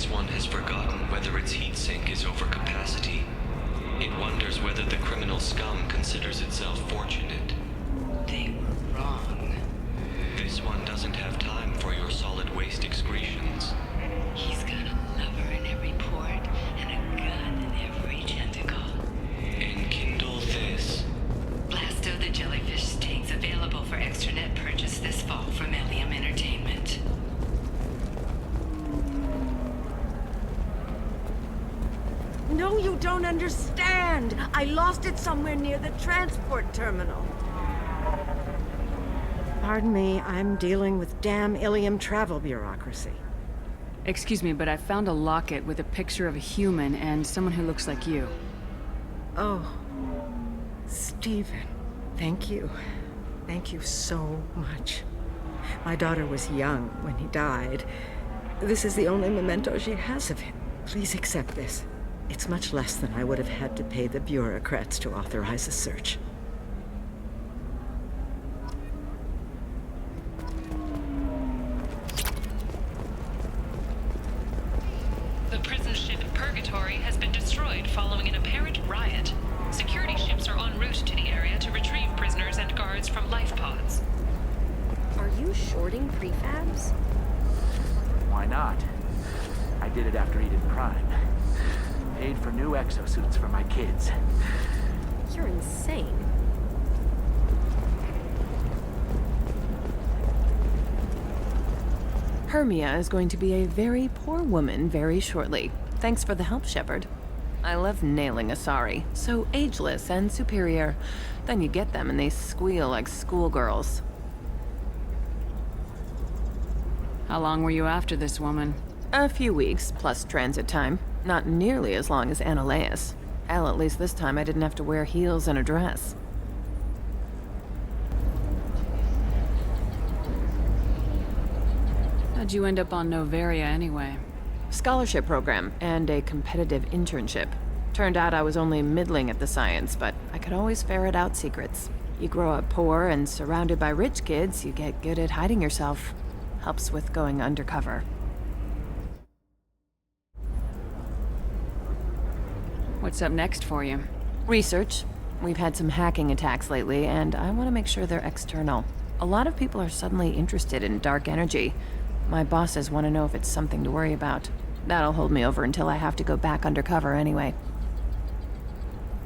This one has forgotten whether its heat sink is over capacity. It wonders whether the criminal scum considers itself fortunate. They were wrong. This one doesn't have time for your solid waste excretions. He's got a lover in every port and a gun in every tentacle. Enkindle this. Blasto the Jellyfish tank's available for extranet purchase this fall from Ilium Entertainment. No, you don't understand. I lost it somewhere near the transport terminal. Pardon me, I'm dealing with damn Ilium travel bureaucracy. Excuse me, but I found a locket with a picture of a human and someone who looks like you. Oh, Stephen, thank you. Thank you so much. My daughter was young when he died. This is the only memento she has of him. Please accept this. It's much less than I would have had to pay the bureaucrats to authorize a search. The prison ship Purgatory has been destroyed following an apparent riot. Security ships are en route to the area to retrieve prisoners and guards from life pods. Are you shorting prefabs? Why not? I did it after Eden Prime. Paid for new exosuits for my kids. You're insane. Hermia is going to be a very poor woman very shortly. Thanks for the help, Shepard. I love nailing Asari. So ageless and superior. Then you get them and they squeal like schoolgirls. How long were you after this woman? A few weeks, plus transit time. Not nearly as long as Annaleus. Hell, at least this time I didn't have to wear heels and a dress. How'd you end up on Noveria anyway? Scholarship program and a competitive internship. Turned out I was only middling at the science, but I could always ferret out secrets. You grow up poor and surrounded by rich kids, you get good at hiding yourself. Helps with going undercover. What's up next for you? Research. We've had some hacking attacks lately, and I want to make sure they're external. A lot of people are suddenly interested in dark energy. My bosses want to know if it's something to worry about. That'll hold me over until I have to go back undercover anyway.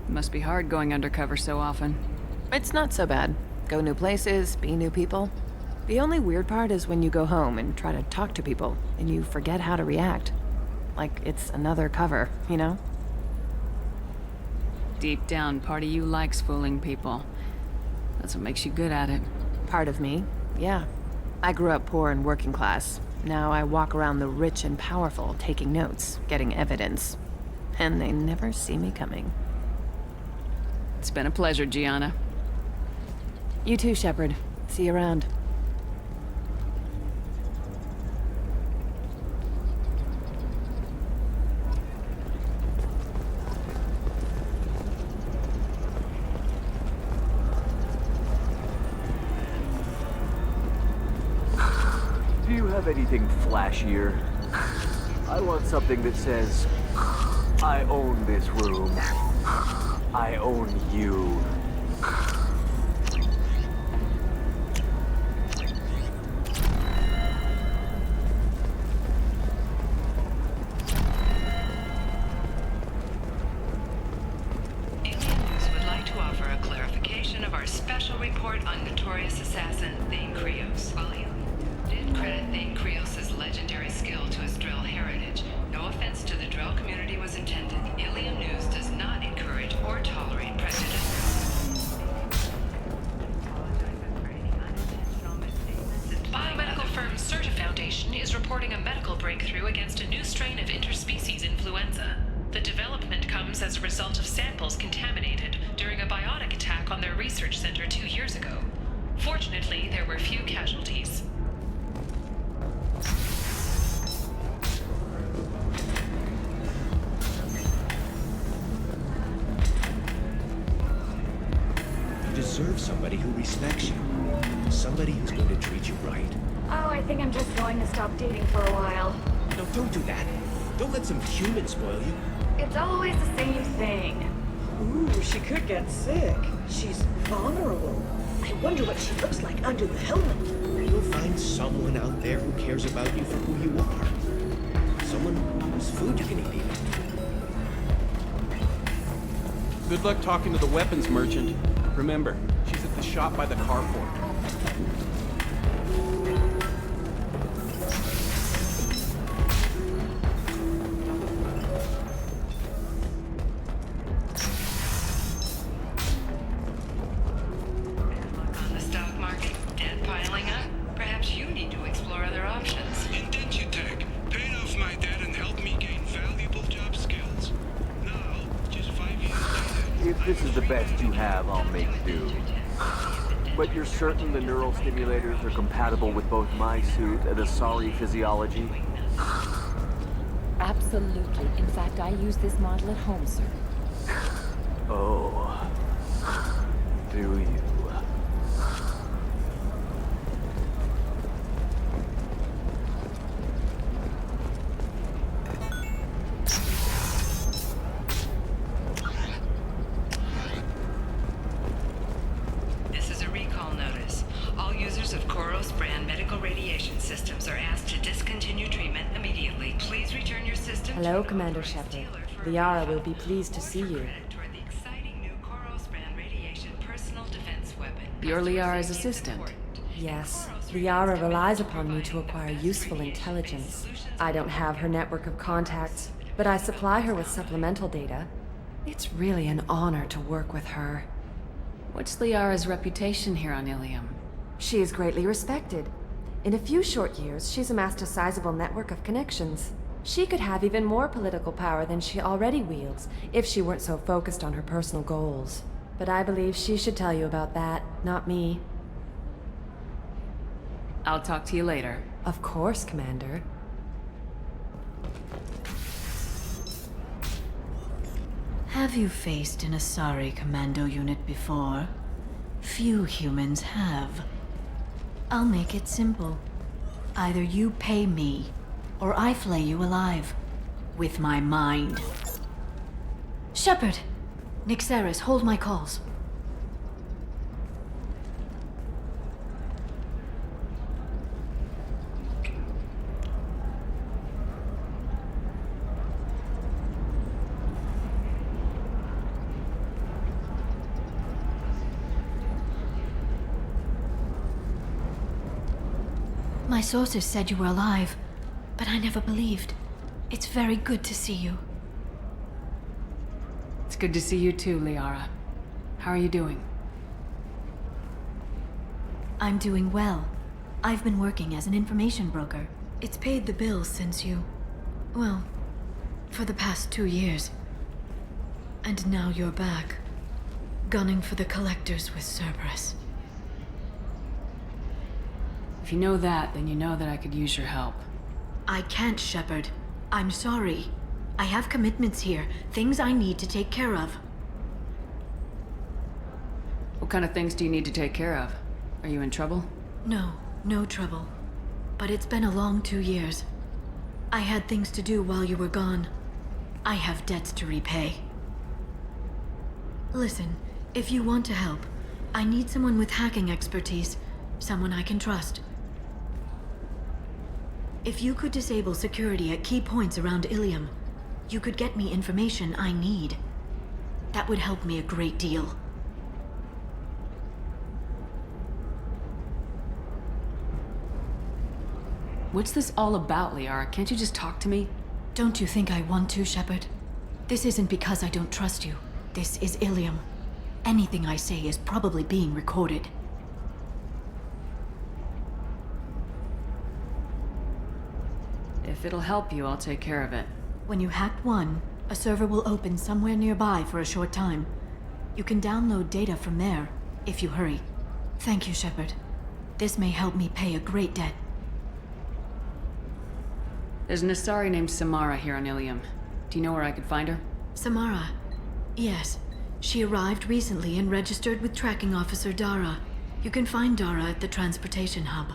Must be hard going undercover so often. It's not so bad. Go new places, be new people. The only weird part is when you go home and try to talk to people, and you forget how to react. Like it's another cover, you know? Deep down, part of you likes fooling people. That's what makes you good at it. Part of me, yeah. I grew up poor and working class. Now I walk around the rich and powerful, taking notes, getting evidence. And they never see me coming. It's been a pleasure, Gianna. You too, Shepard. See you around. Do you have anything flashier? I want something that says, I own this room. I own you. Alien News would like to offer a clarification of our special report on notorious assassin Thane Krios. While Alien did credit Thane Krios' legendary skill to his Drell heritage, no offense to the Drell community was intended. Alien News does not encourage or tolerate prejudice. Biomedical firm Certa Foundation is reporting a medical breakthrough against a new strain of interspecies influenza. The development comes as a result of samples contaminated during a biotic attack on their research center 2 years ago. Fortunately, there were few casualties. You deserve somebody who respects you. Somebody who's going to treat you right. Oh, I think I'm just going to stop dating for a while. No, don't do that. Don't let some human spoil you. It's always the same thing. Ooh, she could get sick. She's vulnerable. I wonder what she looks like under the helmet. You'll find someone out there who cares about you for who you are. Someone whose food you can eat even. Good luck talking to the weapons merchant. Remember, she's at the shop by the carport. On the stock market, debt piling up. Perhaps you need to explore other options. Indentutech paid off my debt and helped me gain valuable job skills. Now, just 5 years later... If this is the best you have, I'll make do. But you're certain the neural stimulators are compatible with both my suit and Asari physiology? Absolutely. In fact, I use this model at home, sir. Oh. Do you? This is a recall notice. All users of Koros brand medical radiation systems are asked to discontinue treatment immediately. Please return your system. Hello, Commander Shepard. Liara will be pleased to see you. Toward the exciting new Koros brand radiation personal defense weapon. You're Liara's assistant. Yes, Liara relies upon me to acquire useful intelligence. I don't have her network of contacts, but I supply her with supplemental data. It's really an honor to work with her. What's Liara's reputation here on Ilium? She is greatly respected. In a few short years, she's amassed a sizable network of connections. She could have even more political power than she already wields if she weren't so focused on her personal goals. But I believe she should tell you about that, not me. I'll talk to you later. Of course, Commander. Have you faced an Asari commando unit before? Few humans have. I'll make it simple. Either you pay me, or I flay you alive. With my mind. Shepard! Nixeris, hold my calls. My sources said you were alive, but I never believed. It's very good to see you. It's good to see you too, Liara. How are you doing? I'm doing well. I've been working as an information broker. It's paid the bills since you... well, for the past 2 years. And now you're back, gunning for the Collectors with Cerberus. If you know that, then you know that I could use your help. I can't, Shepard. I'm sorry. I have commitments here, things I need to take care of. What kind of things do you need to take care of? Are you in trouble? No, no trouble. But it's been a long 2 years. I had things to do while you were gone. I have debts to repay. Listen, if you want to help, I need someone with hacking expertise. Someone I can trust. If you could disable security at key points around Ilium, you could get me information I need. That would help me a great deal. What's this all about, Liara? Can't you just talk to me? Don't you think I want to, Shepard? This isn't because I don't trust you. This is Ilium. Anything I say is probably being recorded. If it'll help you, I'll take care of it. When you hack one, a server will open somewhere nearby for a short time. You can download data from there, if you hurry. Thank you, Shepard. This may help me pay a great debt. There's an Asari named Samara here on Ilium. Do you know where I could find her? Samara? Yes. She arrived recently and registered with Tracking Officer Dara. You can find Dara at the transportation hub.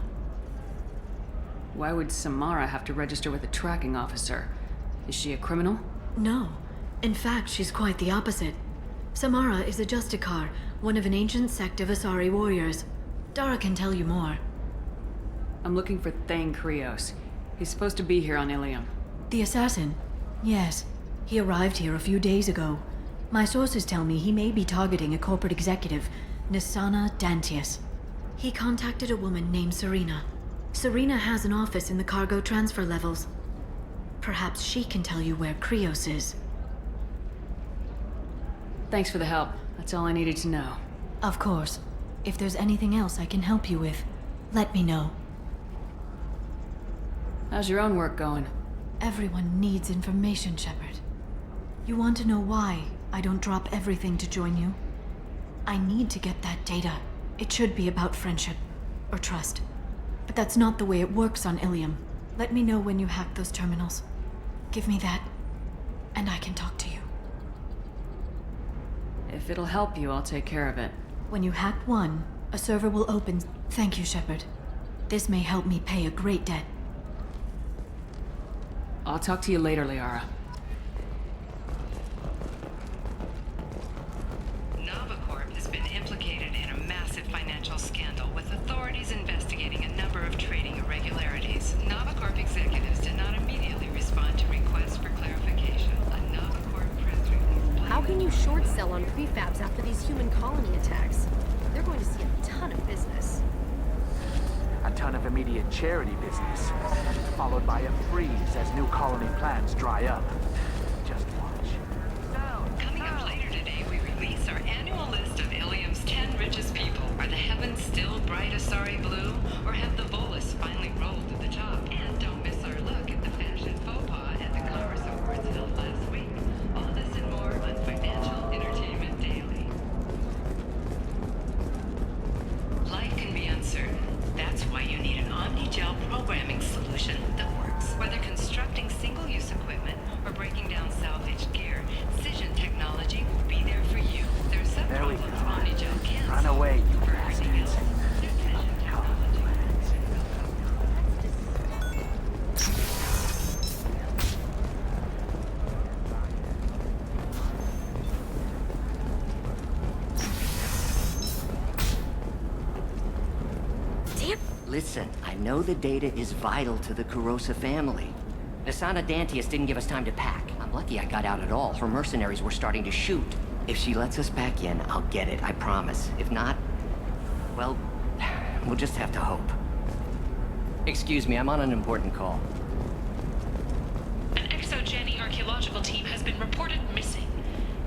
Why would Samara have to register with a tracking officer? Is she a criminal? No. In fact, she's quite the opposite. Samara is a Justicar, one of an ancient sect of Asari warriors. Dara can tell you more. I'm looking for Thane Krios. He's supposed to be here on Ilium. The assassin? Yes. He arrived here a few days ago. My sources tell me he may be targeting a corporate executive, Nisana Dantius. He contacted a woman named Serena. Serena has an office in the cargo transfer levels. Perhaps she can tell you where Krios is. Thanks for the help. That's all I needed to know. Of course. If there's anything else I can help you with, let me know. How's your own work going? Everyone needs information, Shepard. You want to know why I don't drop everything to join you? I need to get that data. It should be about friendship or trust. But that's not the way it works on Ilium. Let me know when you hack those terminals. Give me that, and I can talk to you. If it'll help you, I'll take care of it. When you hack one, a server will open. Thank you, Shepard. This may help me pay a great debt. I'll talk to you later, Liara. Novacorp has been implicated in a massive financial scandal, with authorities investigating a number of trading irregularities. Novacorp executives did not immediately respond to requests for clarification. A Novacorp press release. How can you short sell on prefabs after these human colony attacks? They're going to see a ton of business. A ton of immediate charity business, followed by a freeze as new colony plans dry up. Just watch. Coming up later today, we release our annual list of Ilium's 10 richest people. Are the heavens still bright Asari blue, or have the Volus finally rolled to the top? And don't miss our look at the fashion faux pas at the Commerce Awards held last week. All this and more on Financial Entertainment Daily. Life can be uncertain. That's why you need an Omnigel programming solution that works. Whether constructing single-use equipment or breaking down salvaged gear, Cision technology will be there for you. There's some There we problems go. Omnigel can't Run solve. away, you For everything bastards. else, there's Cision technology. Listen, I know the data is vital to the Kurosa family. Nisana Dantius didn't give us time to pack. I'm lucky I got out at all. Her mercenaries were starting to shoot. If she lets us back in, I'll get it, I promise. If not, well, we'll just have to hope. Excuse me, I'm on an important call. An ExoGeni archaeological team has been reported missing.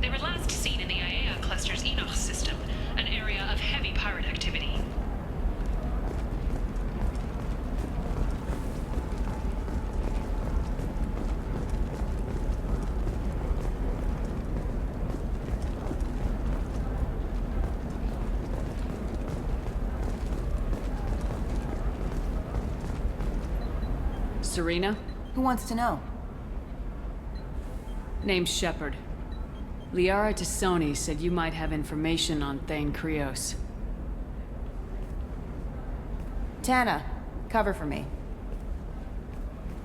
They were last seen in the Aiea cluster's Enoch system, an area of heavy pirate activity. Serena? Who wants to know? Name's Shepard. Liara Tassoni said you might have information on Thane Krios. Tana, cover for me.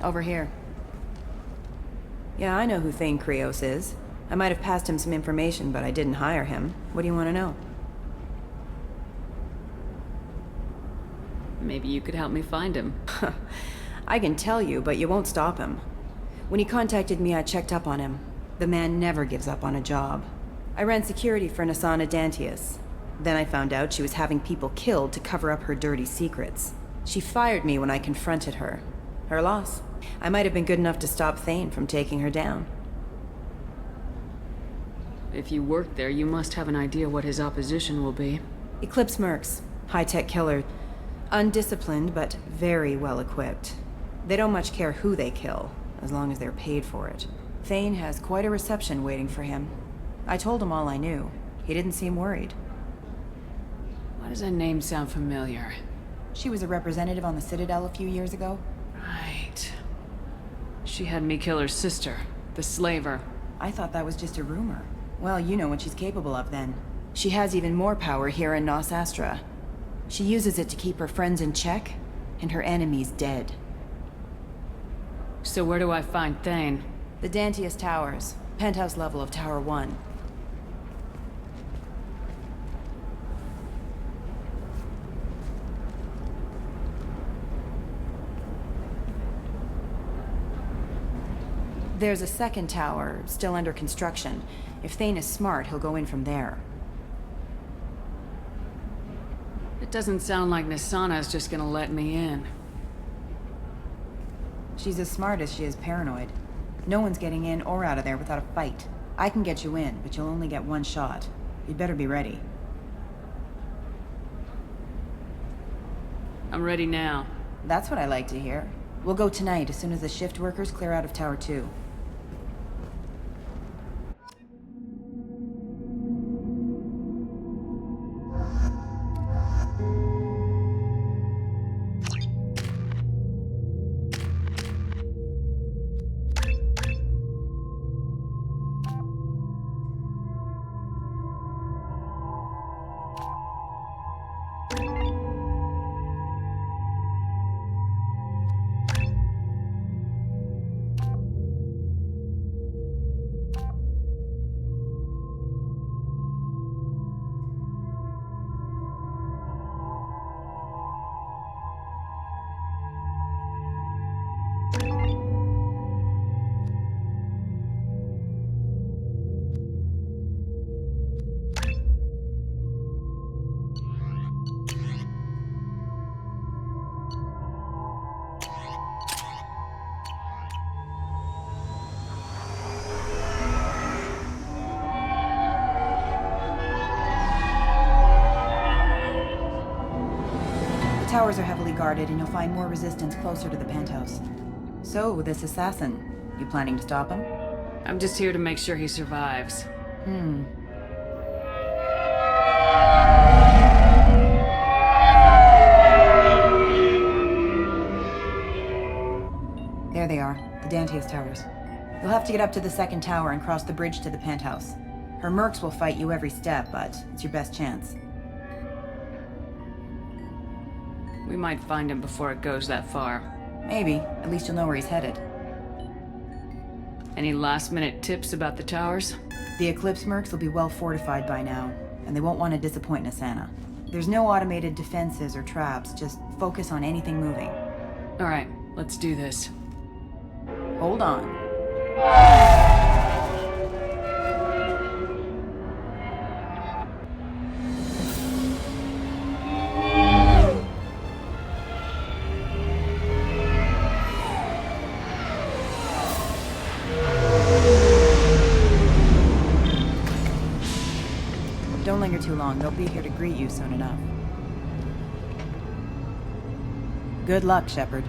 Over here. Yeah, I know who Thane Krios is. I might have passed him some information, but I didn't hire him. What do you want to know? Maybe you could help me find him. I can tell you, but you won't stop him. When he contacted me, I checked up on him. The man never gives up on a job. I ran security for Nisana Dantius. Then I found out she was having people killed to cover up her dirty secrets. She fired me when I confronted her. Her loss. I might have been good enough to stop Thane from taking her down. If you work there, you must have an idea what his opposition will be. Eclipse mercs. High-tech killer. Undisciplined, but very well equipped. They don't much care who they kill, as long as they're paid for it. Thane has quite a reception waiting for him. I told him all I knew. He didn't seem worried. Why does that name sound familiar? She was a representative on the Citadel a few years ago. Right. She had me kill her sister, the slaver. I thought that was just a rumor. Well, you know what she's capable of then. She has even more power here in Nos Astra. She uses it to keep her friends in check, and her enemies dead. So where do I find Thane? The Dantius Towers. Penthouse level of Tower 1. There's a second tower, still under construction. If Thane is smart, he'll go in from there. It doesn't sound like Nasana's just gonna let me in. She's as smart as she is paranoid. No one's getting in or out of there without a fight. I can get you in, but you'll only get one shot. You'd better be ready. I'm ready now. That's what I like to hear. We'll go tonight as soon as the shift workers clear out of Tower 2. The towers are heavily guarded, and you'll find more resistance closer to the penthouse. So, this assassin, you planning to stop him? I'm just here to make sure he survives. There they are, the Dantius Towers. You'll have to get up to the second tower and cross the bridge to the penthouse. Her mercs will fight you every step, but it's your best chance. We might find him before it goes that far. Maybe. At least you'll know where he's headed. Any last-minute tips about the towers? The Eclipse mercs will be well fortified by now, and they won't want to disappoint Nasana. There's no automated defenses or traps, just focus on anything moving. Alright, let's do this. Hold on. Don't linger too long. They'll be here to greet you soon enough. Good luck, Shepard.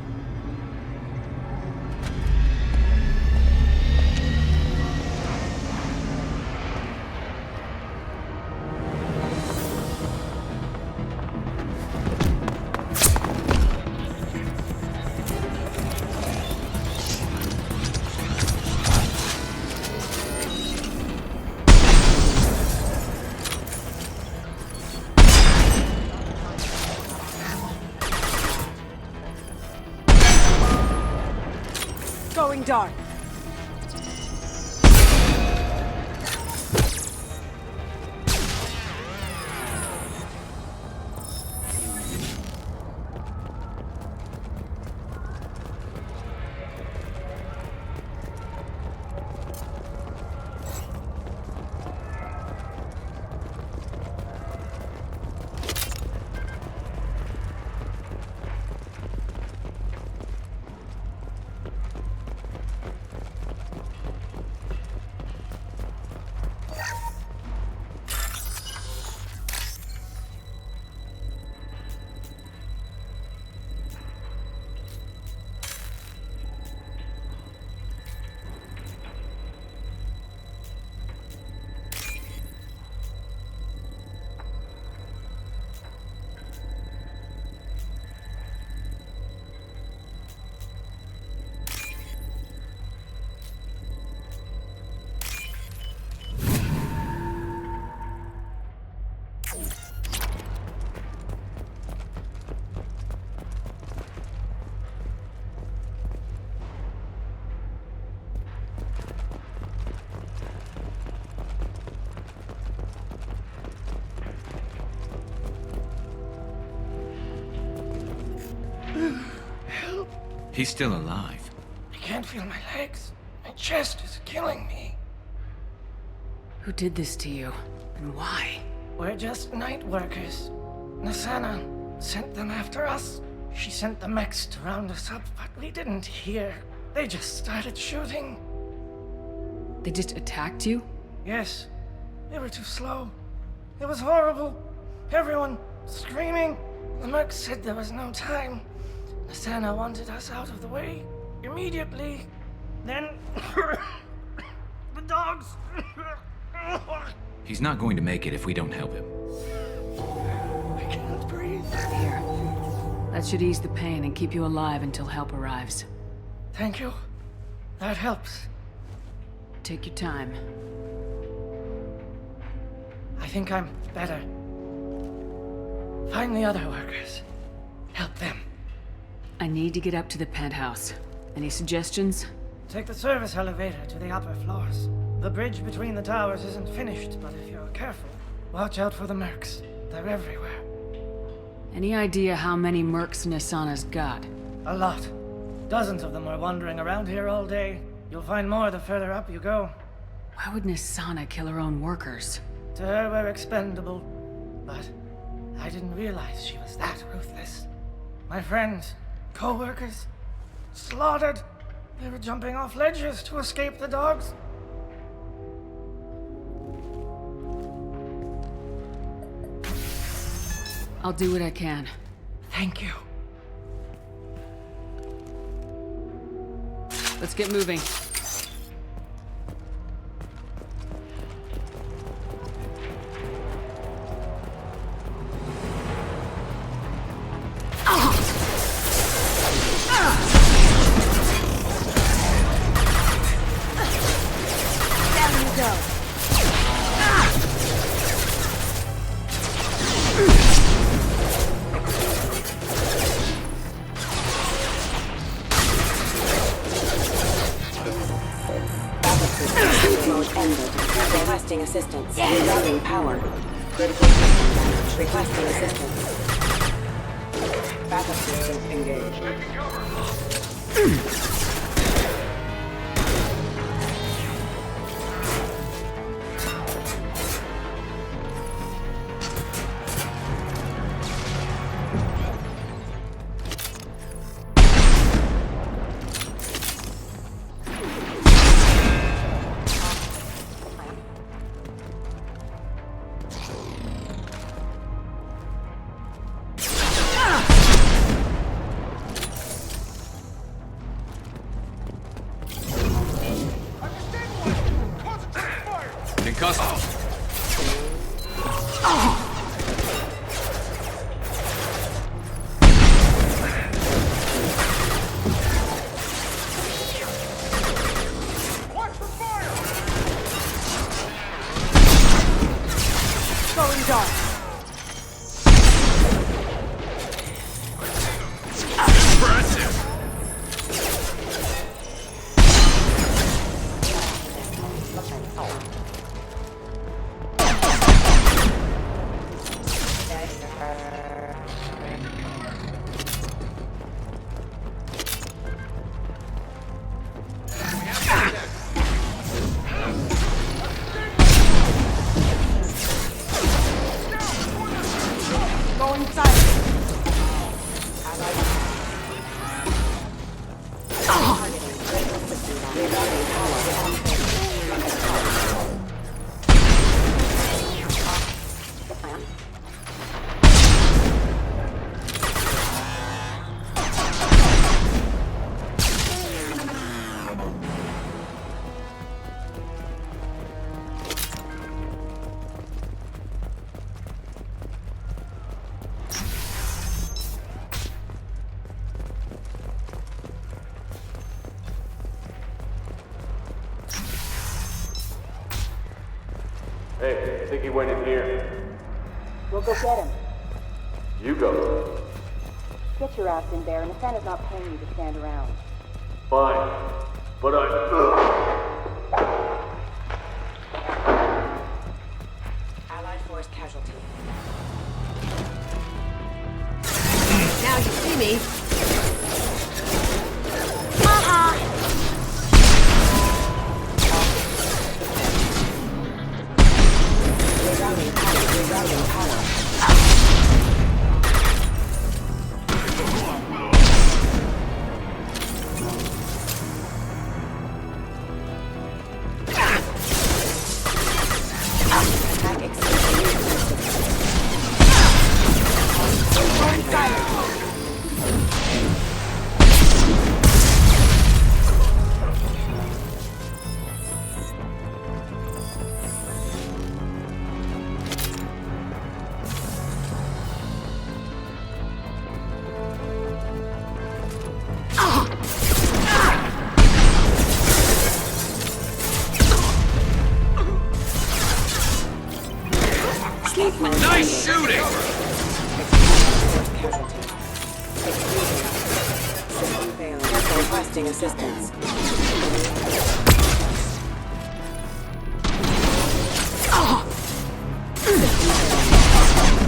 Going dark. He's still alive. I can't feel my legs. My chest is killing me. Who did this to you? And why? We're just night workers. Nasana sent them after us. She sent the mechs to round us up, but we didn't hear. They just started shooting. They just attacked you? Yes. They were too slow. It was horrible. Everyone screaming. The mercs said there was no time. Nasana wanted us out of the way immediately. Then the dogs. He's not going to make it if we don't help him. I can't breathe. Here. That should ease the pain and keep you alive until help arrives. Thank you. That helps. Take your time. I think I'm better. Find the other workers. Help them. I need to get up to the penthouse. Any suggestions? Take the service elevator to the upper floors. The bridge between the towers isn't finished, but if you're careful, watch out for the mercs. They're everywhere. Any idea how many mercs Nasana's got? A lot. Dozens of them are wandering around here all day. You'll find more the further up you go. Why would Nasana kill her own workers? To her, we're expendable. But I didn't realize she was that ruthless. My friends, co-workers, slaughtered. They were jumping off ledges to escape the dogs. I'll do what I can. Thank you. Let's get moving. Requesting assistance. Rerouting power. Critical system damage. Requesting assistance. Backup system engaged. Hey, I think he went in here. We'll go get him. You go. Get your ass in there, and Nasana's not paying you to stand around. Fine. But Allied force casualty. Now you see me. Nice shooting! Requesting assistance.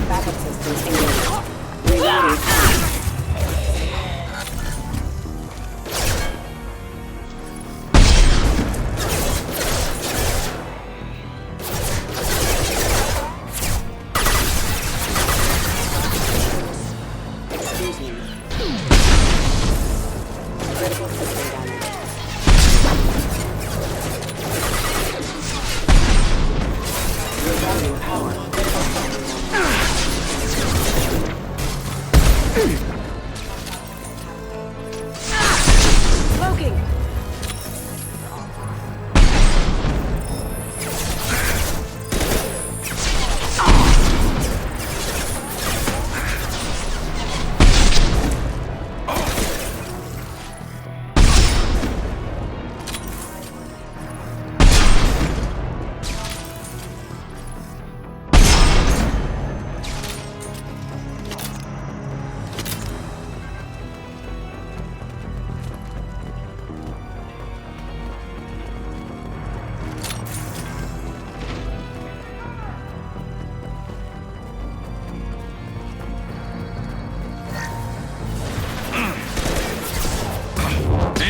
Backup systems engaged. Reloading.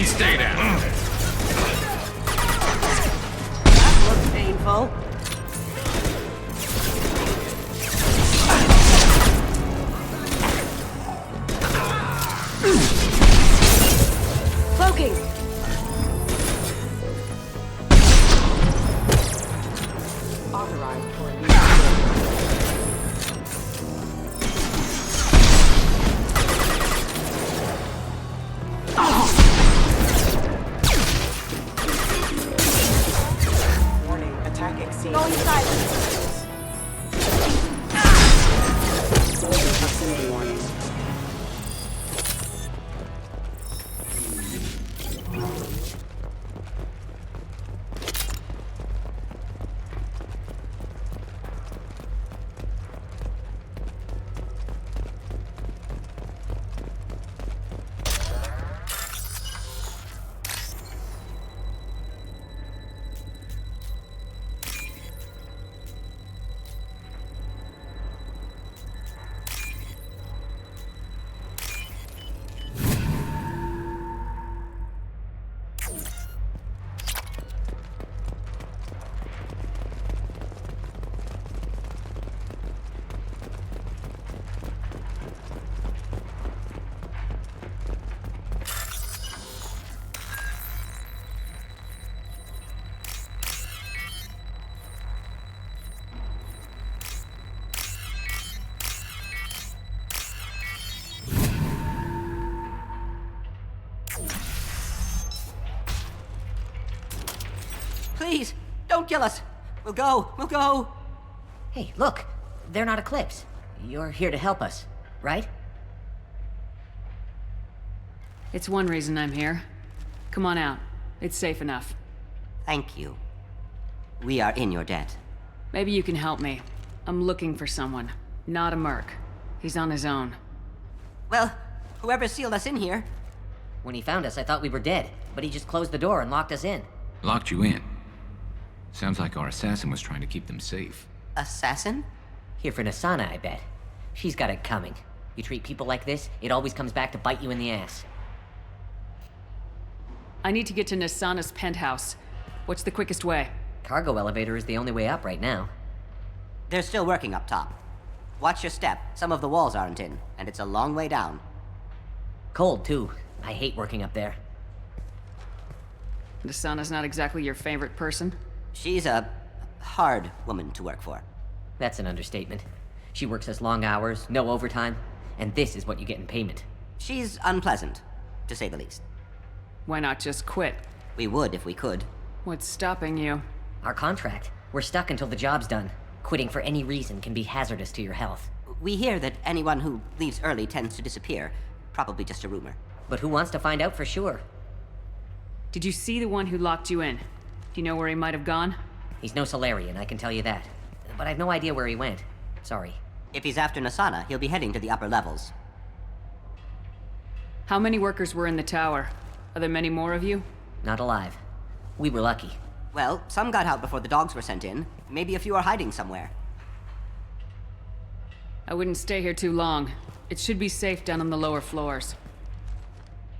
Stay down. That looks painful. Cloaking. Authorized for going silent. Proximity warning. Please, don't kill us. We'll go. Hey, look. They're not Eclipse. You're here to help us, right? It's one reason I'm here. Come on out. It's safe enough. Thank you. We are in your debt. Maybe you can help me. I'm looking for someone. Not a merc. He's on his own. Well, whoever sealed us in here. When he found us, I thought we were dead, but he just closed the door and locked us in. Locked you in. Sounds like our assassin was trying to keep them safe. Assassin? Here for Nassana, I bet. She's got it coming. You treat people like this, it always comes back to bite you in the ass. I need to get to Nassana's penthouse. What's the quickest way? Cargo elevator is the only way up right now. They're still working up top. Watch your step. Some of the walls aren't in, and it's a long way down. Cold, too. I hate working up there. Nassana's not exactly your favorite person? She's a hard woman to work for. That's an understatement. She works us long hours, no overtime, and this is what you get in payment. She's unpleasant, to say the least. Why not just quit? We would if we could. What's stopping you? Our contract. We're stuck until the job's done. Quitting for any reason can be hazardous to your health. We hear that anyone who leaves early tends to disappear. Probably just a rumor. But who wants to find out for sure? Did you see the one who locked you in? Do you know where he might have gone? He's no Solarian, I can tell you that. But I've no idea where he went. Sorry. If he's after Nasana, he'll be heading to the upper levels. How many workers were in the tower? Are there many more of you? Not alive. We were lucky. Well, some got out before the dogs were sent in. Maybe a few are hiding somewhere. I wouldn't stay here too long. It should be safe down on the lower floors.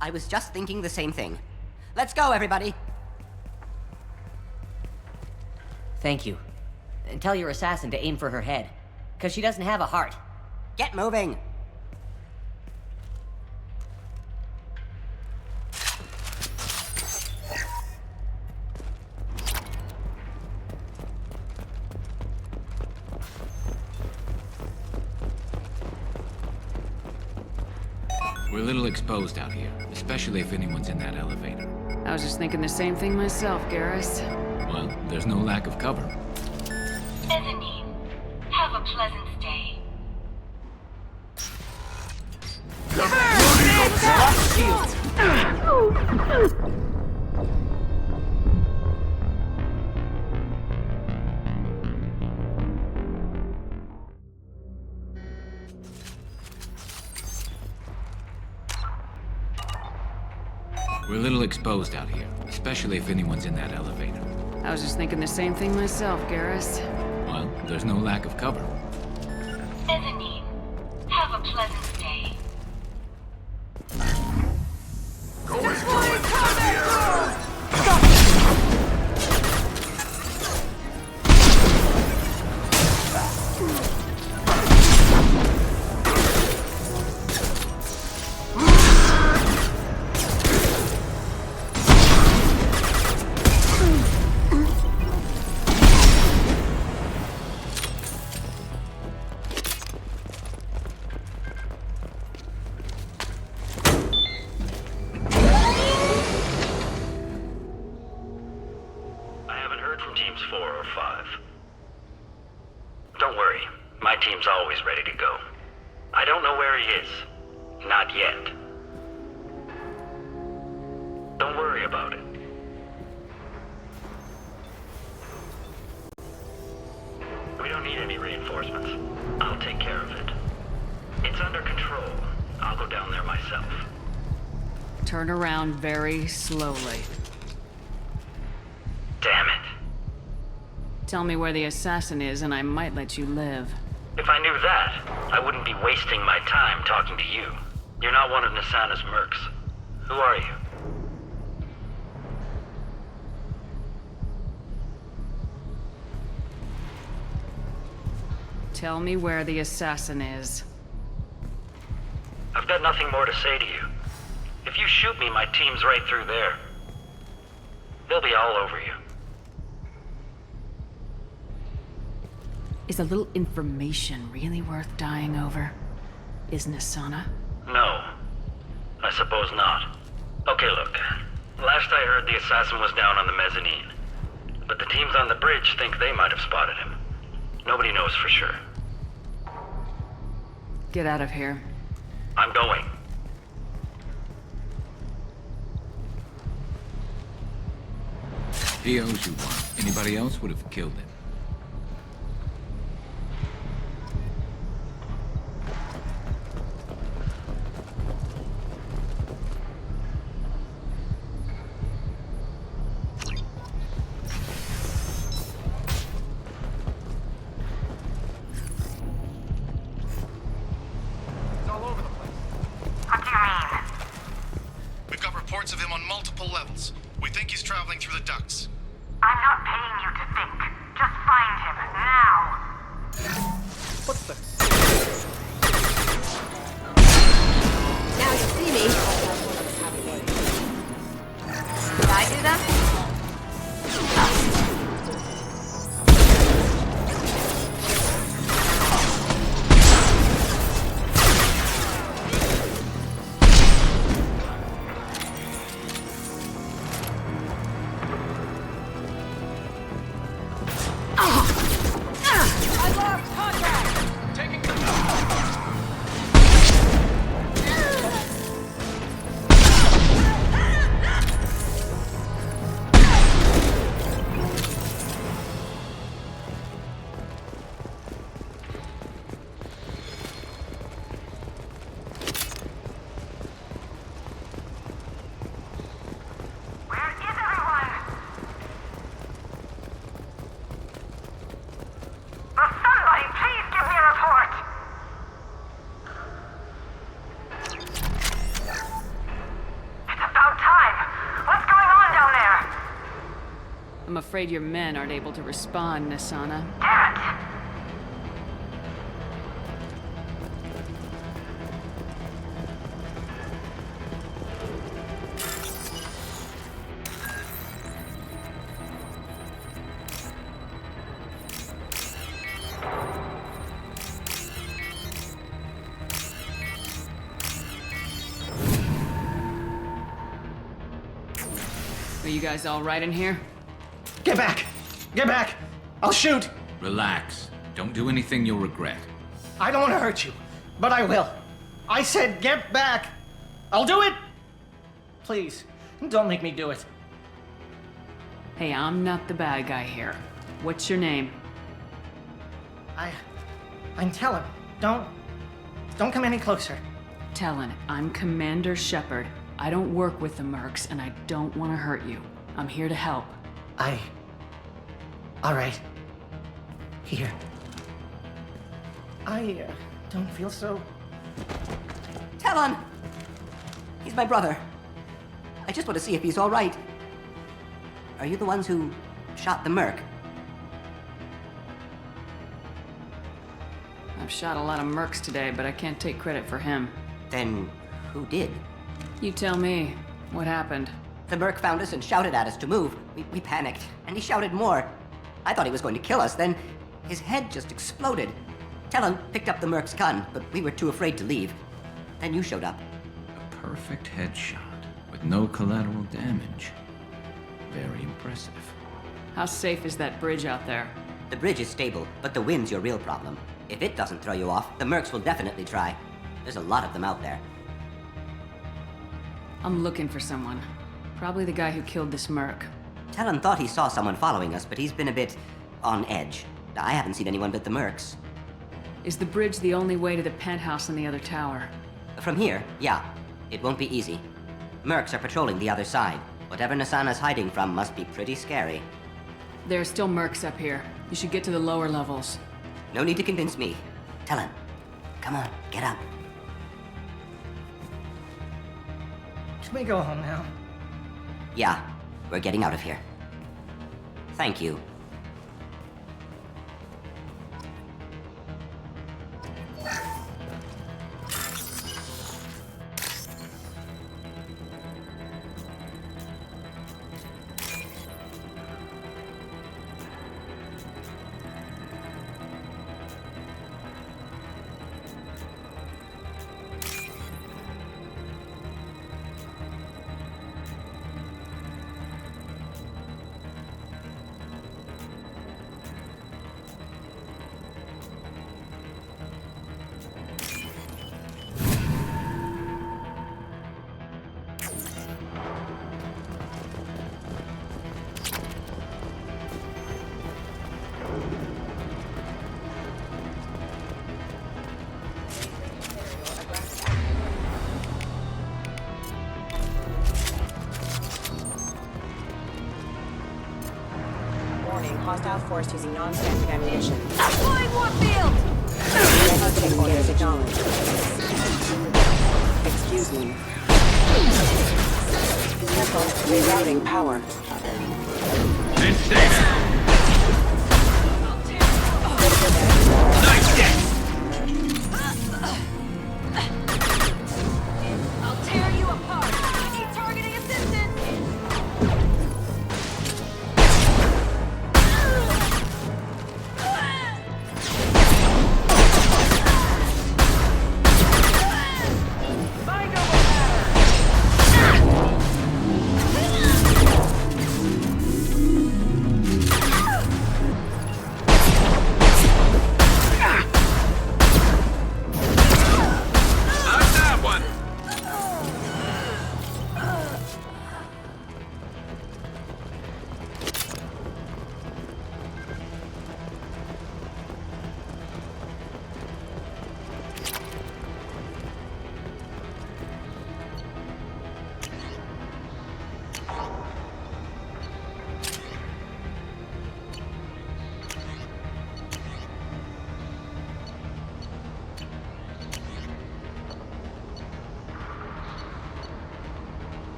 I was just thinking the same thing. Let's go, everybody! Thank you. And tell your assassin to aim for her head. 'Cause she doesn't have a heart. Get moving! We're a little exposed out here, especially if anyone's in that elevator. I was just thinking the same thing myself, Garrus. Well, there's no lack of cover. Mezzanine, have a pleasant stay. We're a little exposed out here, especially if anyone's in that elevator. I was just thinking the same thing myself, Garrus. Well, there's no lack of cover. Mezzanine, have a pleasant stay. Going through it, Xavier! Turn around very slowly. Damn it. Tell me where the assassin is and I might let you live. If I knew that, I wouldn't be wasting my time talking to you. You're not one of Nasana's mercs. Who are you? Tell me where the assassin is. I've got nothing more to say to you. If you shoot me, my team's right through there. They'll be all over you. Is a little information really worth dying over? Is Nasana? No. I suppose not. Okay, look. Last I heard, the assassin was down on the mezzanine. But the teams on the bridge think they might have spotted him. Nobody knows for sure. Get out of here. I'm going. He owes you one. Anybody else would have killed him. He's all over the place. What do you mean? We've got reports of him on multiple levels. We think he's traveling through the ducts. I'm not paying you to think. Just afraid your men aren't able to respond, Nasana. Are you guys all right in here? Get back! Get back! I'll shoot! Relax. Don't do anything you'll regret. I don't want to hurt you, but I will. I said get back! I'll do it! Please, don't make me do it. Hey, I'm not the bad guy here. What's your name? I'm Talon. Don't come any closer. Talon, I'm Commander Shepard. I don't work with the Mercs, and I don't want to hurt you. I'm here to help. All right. Here. I don't feel so... Talon! He's my brother. I just want to see if he's all right. Are you the ones who shot the Merc? I've shot a lot of Mercs today, but I can't take credit for him. Then who did? You tell me. What happened? The Merc found us and shouted at us to move. We panicked, and he shouted more. I thought he was going to kill us, then his head just exploded. Talon picked up the Merc's gun, but we were too afraid to leave. Then you showed up. A perfect headshot with no collateral damage. Very impressive. How safe is that bridge out there? The bridge is stable, but the wind's your real problem. If it doesn't throw you off, the Mercs will definitely try. There's a lot of them out there. I'm looking for someone. Probably the guy who killed this Merc. Talon thought he saw someone following us, but he's been a bit on edge. I haven't seen anyone but the Mercs. Is the bridge the only way to the penthouse in the other tower? From here, yeah. It won't be easy. Mercs are patrolling the other side. Whatever Nasana's hiding from must be pretty scary. There are still Mercs up here. You should get to the lower levels. No need to convince me. Talon, come on, get up. Can we go home now? Yeah, we're getting out of here. Thank you. Hostile force using non-standard ammunition. Deploying Warfield! Take orders acknowledged. Excuse me. Rerouting power. Then stay there. Nice death! I'll tear you apart! I need targeting assistance!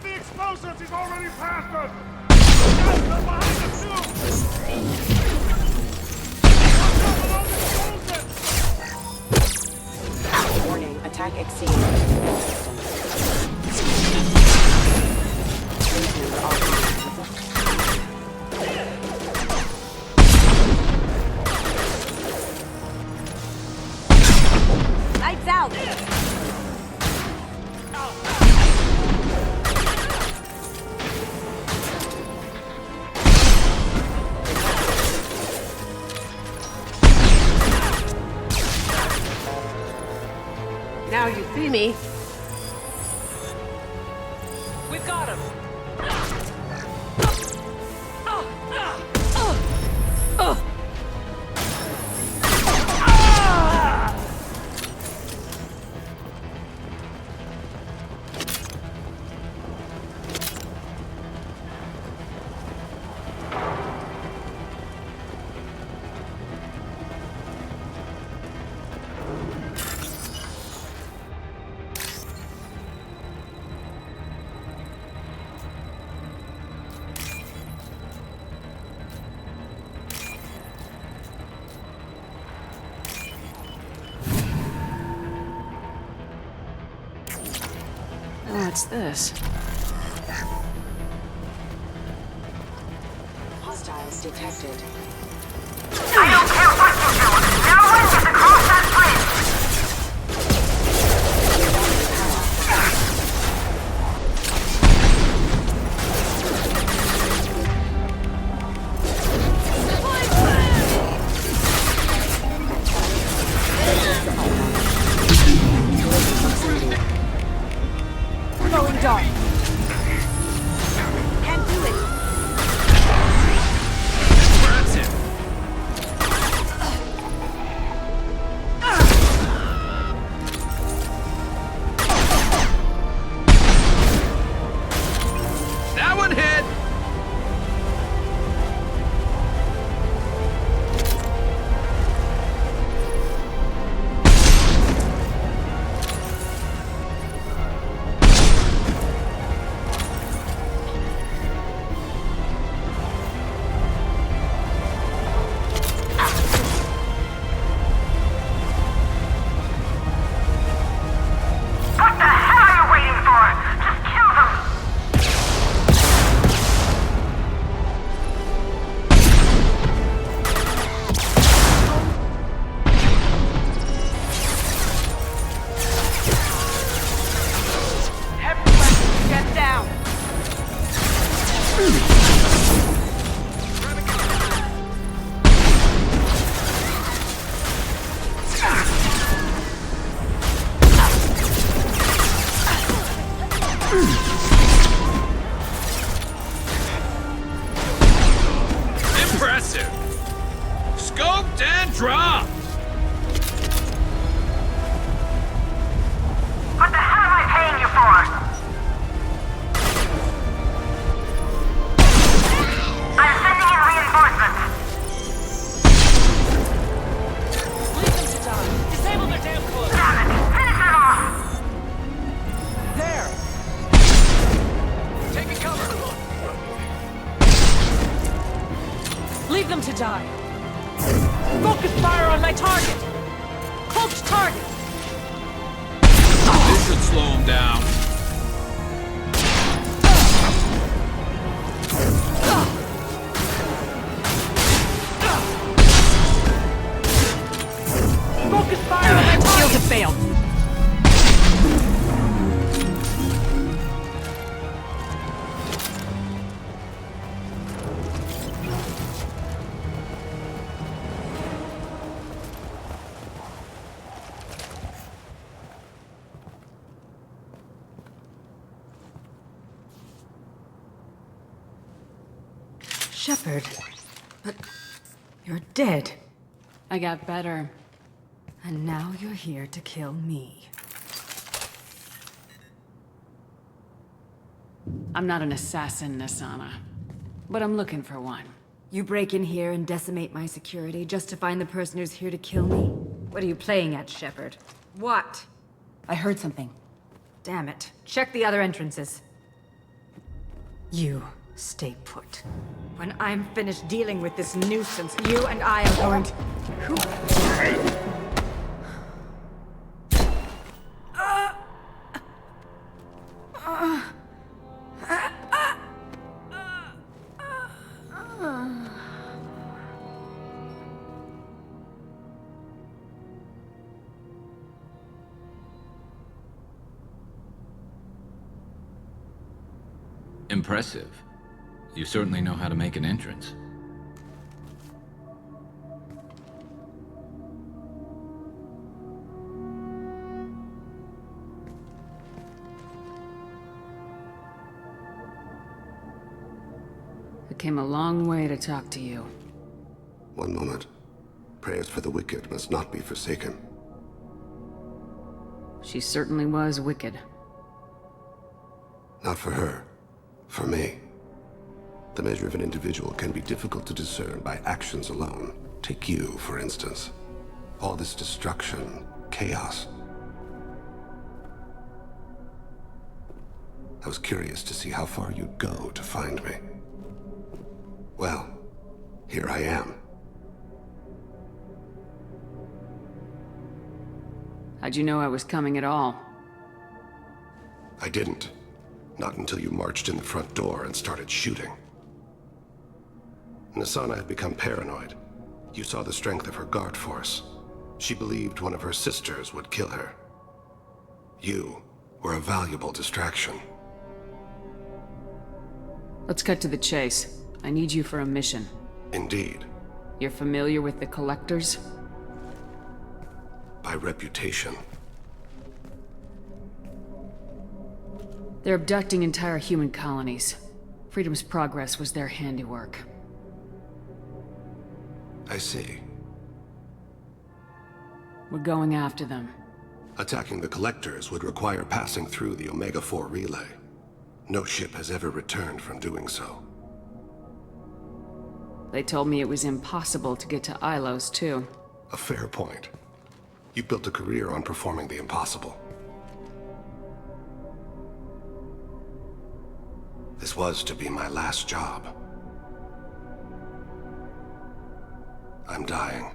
Get the explosives! He's already past us! Yes, they're behind us too! Warning, attack exceeded. Lights out! Now you see me. We've got him! What's this? Hostiles detected. I don't care what you do! Their way is across that bridge! Going dark. Can't do it. Impressive. That one hit. What the hell are you waiting for? Just kill them! Everyone, get down! Impressive. Scoped and dropped. What the hell am I paying you for? I'm sending in reinforcements. Leave them to die. Disable their damn clothes. Damn it! Finish them off! There! Taking cover! Leave them to die. Focus fire on my target! Cloaked target! This should slow him down. Focus fire on my target! Shields have failed. Shepard. But you're dead. I got better. And now you're here to kill me. I'm not an assassin, Nasana. But I'm looking for one. You break in here and decimate my security just to find the person who's here to kill me? What are you playing at, Shepard? What? I heard something. Damn it. Check the other entrances. You stay put. When I'm finished dealing with this nuisance, you and I are going to... Impressive. You certainly know how to make an entrance. I came a long way to talk to you. One moment. Prayers for the wicked must not be forsaken. She certainly was wicked. Not for her. For me. The measure of an individual can be difficult to discern by actions alone. Take you, for instance. All this destruction, chaos. I was curious to see how far you'd go to find me. Well, here I am. How'd you know I was coming at all? I didn't. Not until you marched in the front door and started shooting. Nassana had become paranoid. You saw the strength of her guard force. She believed one of her sisters would kill her. You were a valuable distraction. Let's cut to the chase. I need you for a mission. Indeed. You're familiar with the Collectors? By reputation. They're abducting entire human colonies. Freedom's Progress was their handiwork. I see. We're going after them. Attacking the Collectors would require passing through the Omega-4 relay. No ship has ever returned from doing so. They told me it was impossible to get to Ilos, too. A fair point. You built a career on performing the impossible. This was to be my last job. I'm dying.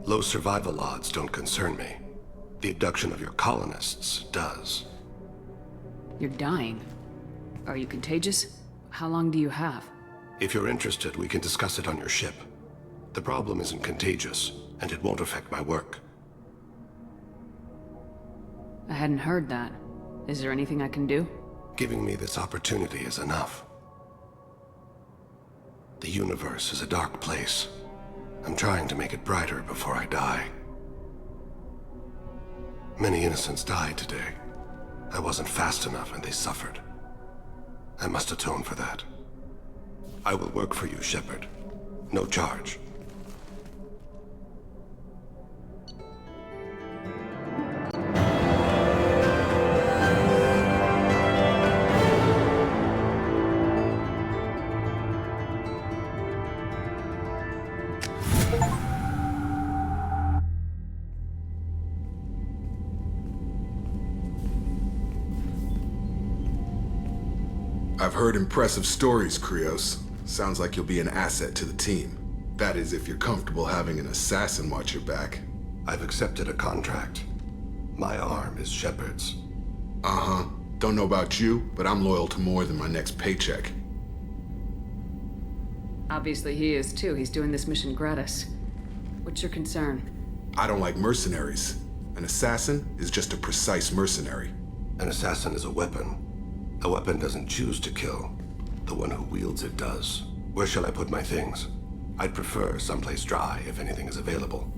Low survival odds don't concern me. The abduction of your colonists does. You're dying. Are you contagious? How long do you have? If you're interested, we can discuss it on your ship. The problem isn't contagious, and it won't affect my work. I hadn't heard that. Is there anything I can do? Giving me this opportunity is enough. The universe is a dark place. I'm trying to make it brighter before I die. Many innocents died today. I wasn't fast enough and they suffered. I must atone for that. I will work for you, Shepard. No charge. I've heard impressive stories, Krios. Sounds like you'll be an asset to the team. That is, if you're comfortable having an assassin watch your back. I've accepted a contract. My arm is Shepard's. Uh-huh. Don't know about you, but I'm loyal to more than my next paycheck. Obviously he is too. He's doing this mission gratis. What's your concern? I don't like mercenaries. An assassin is just a precise mercenary. An assassin is a weapon. A weapon doesn't choose to kill. The one who wields it does. Where shall I put my things? I'd prefer someplace dry if anything is available.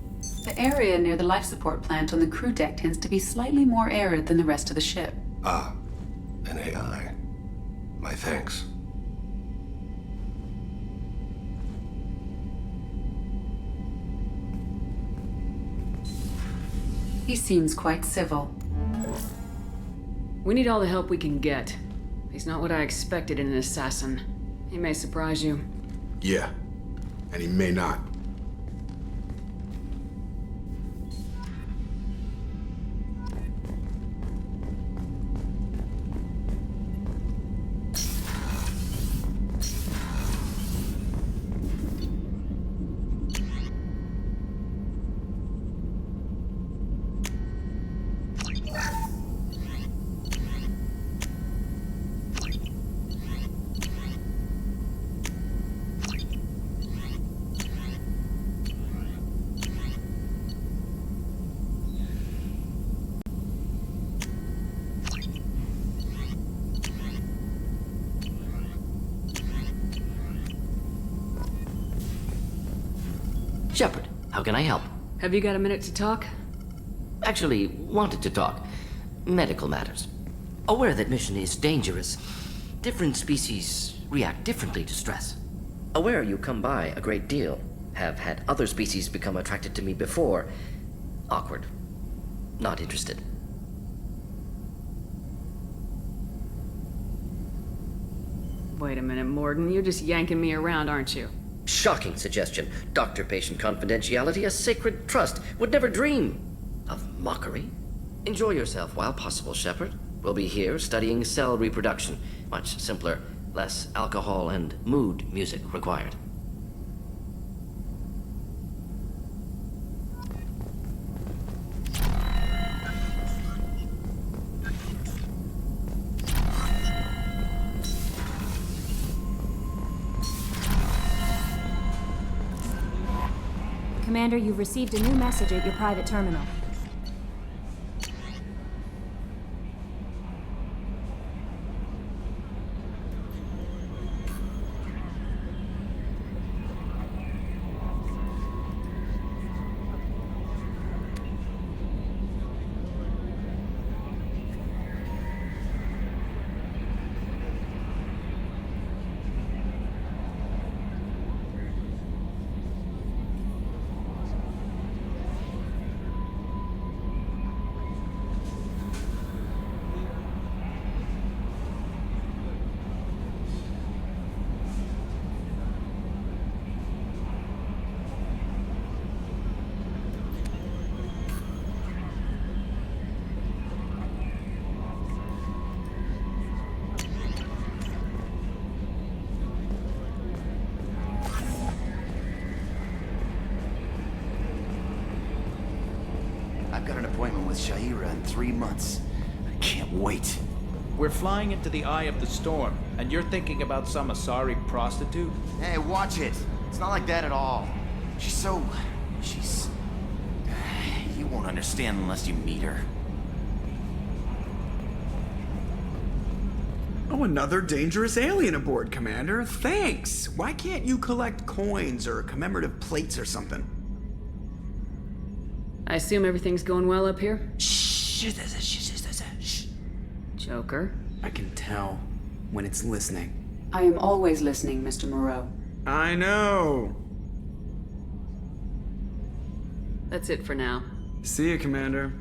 The area near the life support plant on the crew deck tends to be slightly more arid than the rest of the ship. Ah, an AI. My thanks. He seems quite civil. We need all the help we can get. He's not what I expected in an assassin. He may surprise you. Yeah, and he may not. Shepard, how can I help? Have you got a minute to talk? Actually, wanted to talk. Medical matters. Aware that mission is dangerous. Different species react differently to stress. Aware you come by a great deal. Have had other species become attracted to me before. Awkward. Not interested. Wait a minute, Morden. You're just yanking me around, aren't you? Shocking suggestion. Doctor-patient confidentiality, a sacred trust. Would never dream of mockery. Enjoy yourself while possible, Shepard. We'll be here studying cell reproduction. Much simpler, less alcohol and mood music required. Commander, you've received a new message at your private terminal. I've got an appointment with Shaira in 3 months. I can't wait. We're flying into the eye of the storm, and you're thinking about some Asari prostitute? Hey, watch it. It's not like that at all. She's... You won't understand unless you meet her. Oh, another dangerous alien aboard, Commander. Thanks. Why can't you collect coins or commemorative plates or something? I assume everything's going well up here? Shh. Joker. I can tell when it's listening. I am always listening, Mr. Moreau. I know. That's it for now. See you, Commander.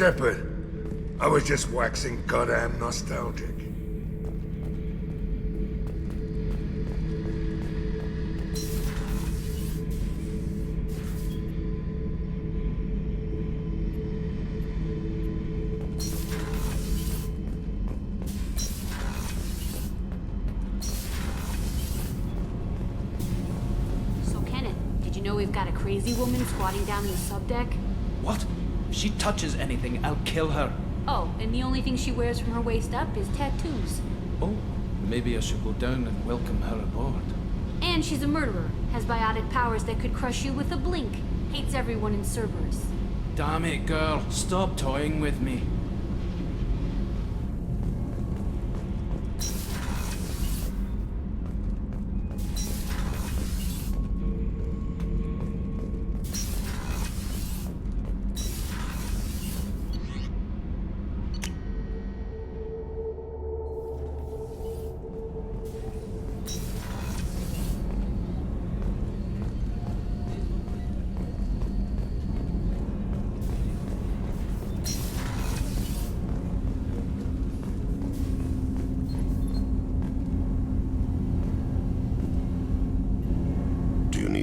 Shepard, I was just waxing goddamn nostalgic. So Kenneth, did you know we've got a crazy woman squatting down in the subdeck? What? If she touches anything, I'll kill her. Oh, and the only thing she wears from her waist up is tattoos. Oh, maybe I should go down and welcome her aboard. And she's a murderer, has biotic powers that could crush you with a blink, hates everyone in Cerberus. Damn it, girl. Stop toying with me.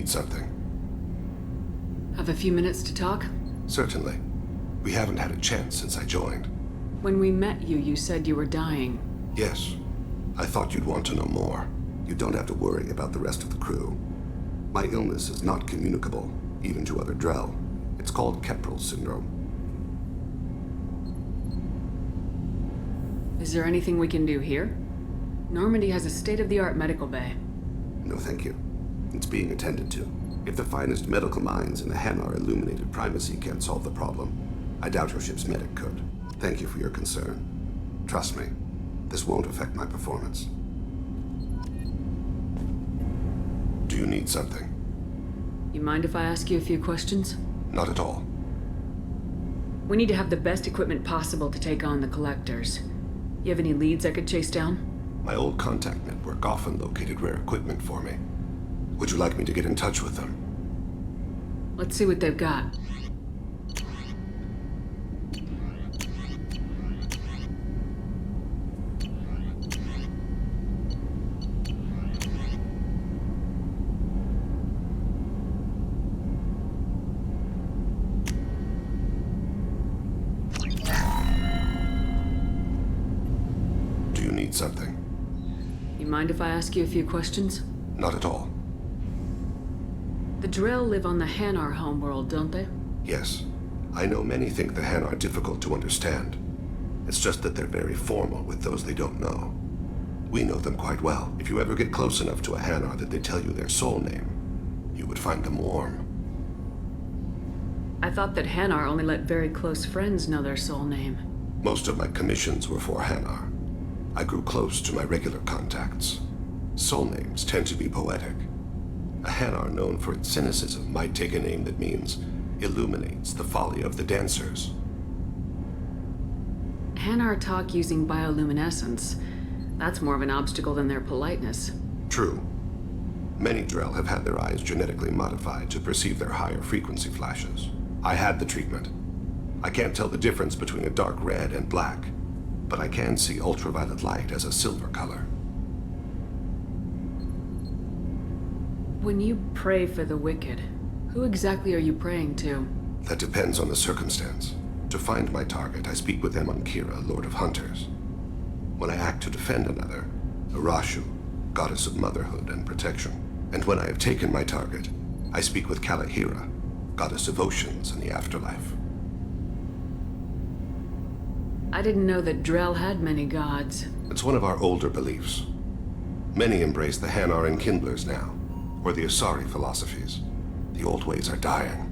Something. Have a few minutes to talk? Certainly. We haven't had a chance since I joined. When we met you, you said you were dying. Yes. I thought you'd want to know more. You don't have to worry about the rest of the crew. My illness is not communicable, even to other Drell. It's called Keprel syndrome. Is there anything we can do here? Normandy has a state-of-the-art medical bay. No, thank you. It's being attended to. If the finest medical minds in the Hanar Illuminated Primacy can't solve the problem, I doubt your ship's medic could. Thank you for your concern. Trust me, this won't affect my performance. Do you need something? You mind if I ask you a few questions? Not at all. We need to have the best equipment possible to take on the Collectors. You have any leads I could chase down? My old contact network often located rare equipment for me. Would you like me to get in touch with them? Let's see what they've got. Do you need something? You mind if I ask you a few questions? Not at all. The Drell live on the Hanar homeworld, don't they? Yes. I know many think the Hanar are difficult to understand. It's just that they're very formal with those they don't know. We know them quite well. If you ever get close enough to a Hanar that they tell you their soul name, you would find them warm. I thought that Hanar only let very close friends know their soul name. Most of my commissions were for Hanar. I grew close to my regular contacts. Soul names tend to be poetic. A Hanar known for its cynicism might take a name that means illuminates the folly of the dancers. Hanar talk using bioluminescence. That's more of an obstacle than their politeness. True. Many Drell have had their eyes genetically modified to perceive their higher frequency flashes. I had the treatment. I can't tell the difference between a dark red and black, but I can see ultraviolet light as a silver color. When you pray for the wicked, who exactly are you praying to? That depends on the circumstance. To find my target, I speak with Emankira, Lord of Hunters. When I act to defend another, Arashu, Goddess of Motherhood and Protection. And when I have taken my target, I speak with Kalahira, Goddess of Oceans and the Afterlife. I didn't know that Drell had many gods. It's one of our older beliefs. Many embrace the Hanar and Kindlers now, or the Asari philosophies. The old ways are dying.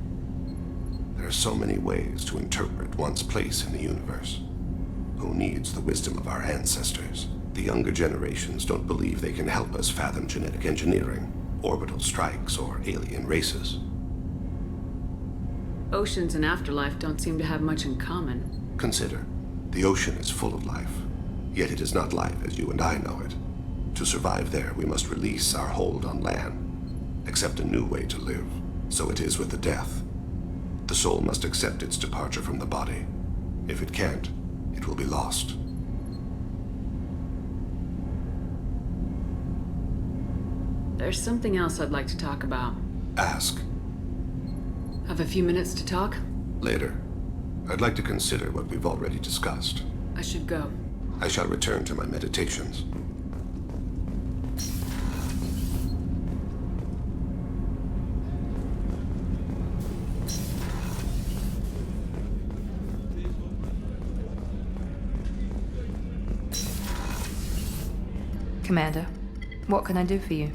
There are so many ways to interpret one's place in the universe. Who needs the wisdom of our ancestors? The younger generations don't believe they can help us fathom genetic engineering, orbital strikes, or alien races. Oceans and Afterlife don't seem to have much in common. Consider, the ocean is full of life, yet it is not life as you and I know it. To survive there, we must release our hold on land, accept a new way to live. So it is with the death. The soul must accept its departure from the body. If it can't, it will be lost. There's something else I'd like to talk about. Ask. Have a few minutes to talk? Later. I'd like to consider what we've already discussed. I should go. I shall return to my meditations. Commander, what can I do for you?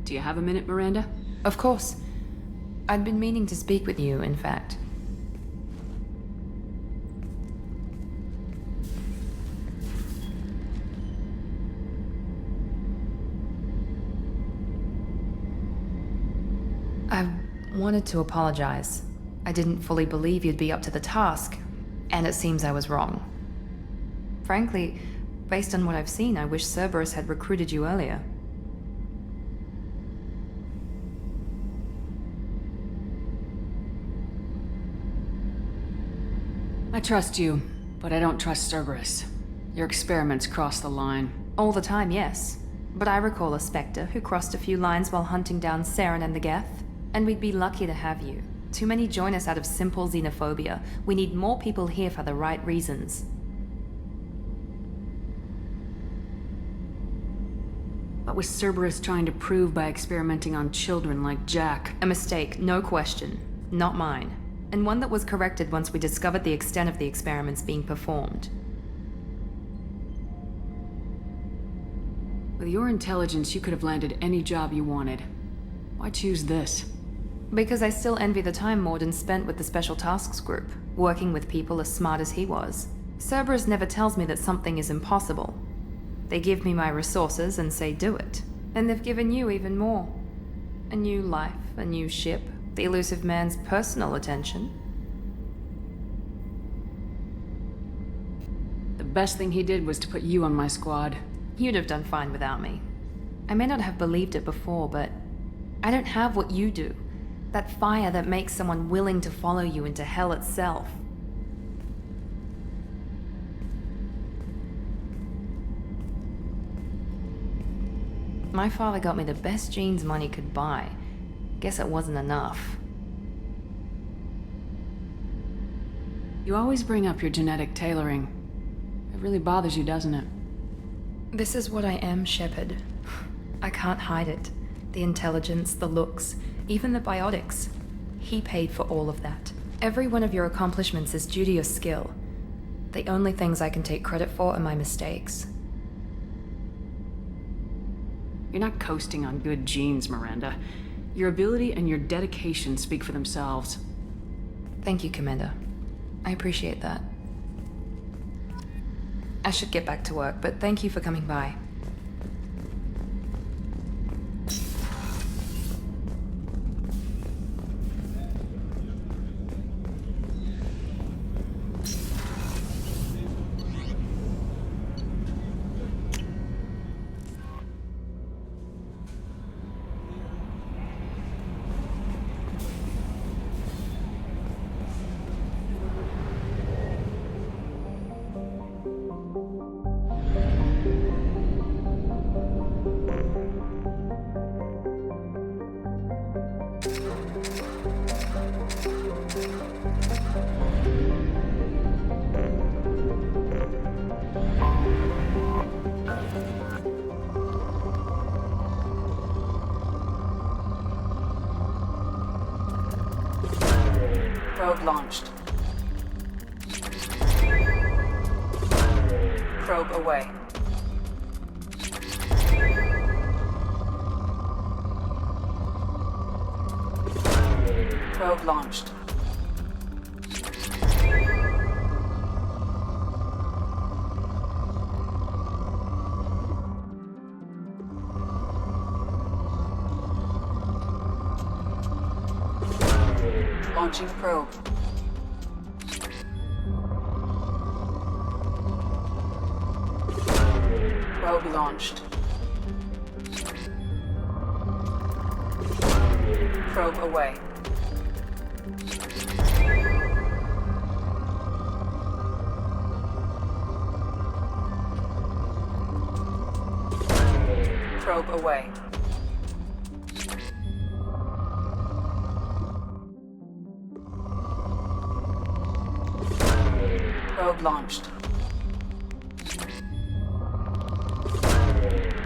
Do you have a minute, Miranda? Of course. I'd been meaning to speak with you, in fact. I wanted to apologize. I didn't fully believe you'd be up to the task, and it seems I was wrong. Frankly, based on what I've seen, I wish Cerberus had recruited you earlier. I trust you, but I don't trust Cerberus. Your experiments cross the line. All the time, yes. But I recall a Spectre who crossed a few lines while hunting down Saren and the Geth. And we'd be lucky to have you. Too many join us out of simple xenophobia. We need more people here for the right reasons. What was Cerberus trying to prove by experimenting on children like Jack? A mistake, no question. Not mine. And one that was corrected once we discovered the extent of the experiments being performed. With your intelligence, you could have landed any job you wanted. Why choose this? Because I still envy the time Morden spent with the Special Tasks Group, working with people as smart as he was. Cerberus never tells me that something is impossible. They give me my resources and say do it. And they've given you even more. A new life, a new ship, the elusive man's personal attention. The best thing he did was to put you on my squad. You'd have done fine without me. I may not have believed it before, but I don't have what you do. That fire that makes someone willing to follow you into hell itself. My father got me the best genes money could buy. Guess it wasn't enough. You always bring up your genetic tailoring. It really bothers you, doesn't it? This is what I am, Shepard. I can't hide it. The intelligence, the looks, even the biotics. He paid for all of that. Every one of your accomplishments is due to your skill. The only things I can take credit for are my mistakes. You're not coasting on good genes, Miranda. Your ability and your dedication speak for themselves. Thank you, Commander. I appreciate that. I should get back to work, but thank you for coming by. Probe launched. Probe away. Probe launched. Launching probe. Probe launched. Probe away. Probe away. Probe launched.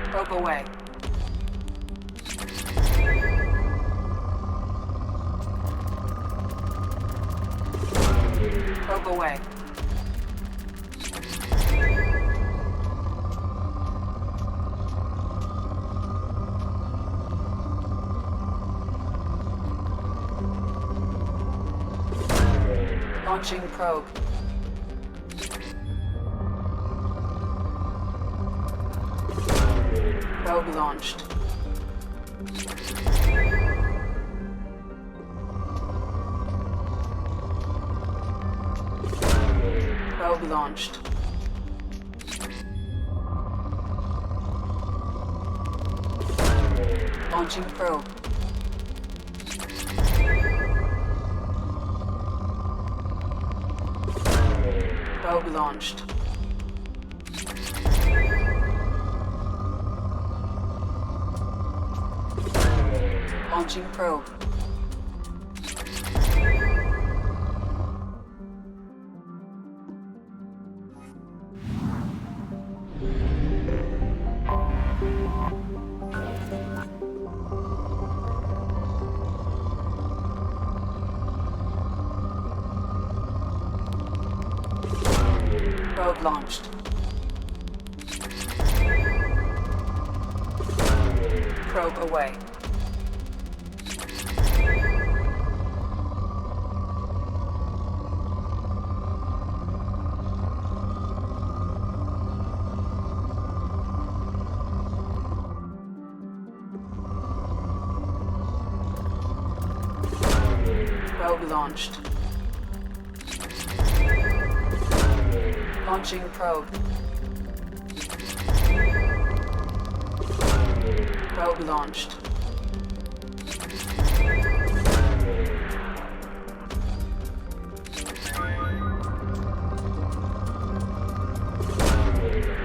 Probe away. Probe away. Launching probe. Probe launched. Probe launched. Launching probe. Probe launched. Launching probe. Probe launched. Probe away. Probe launched. Launching probe. Probe launched.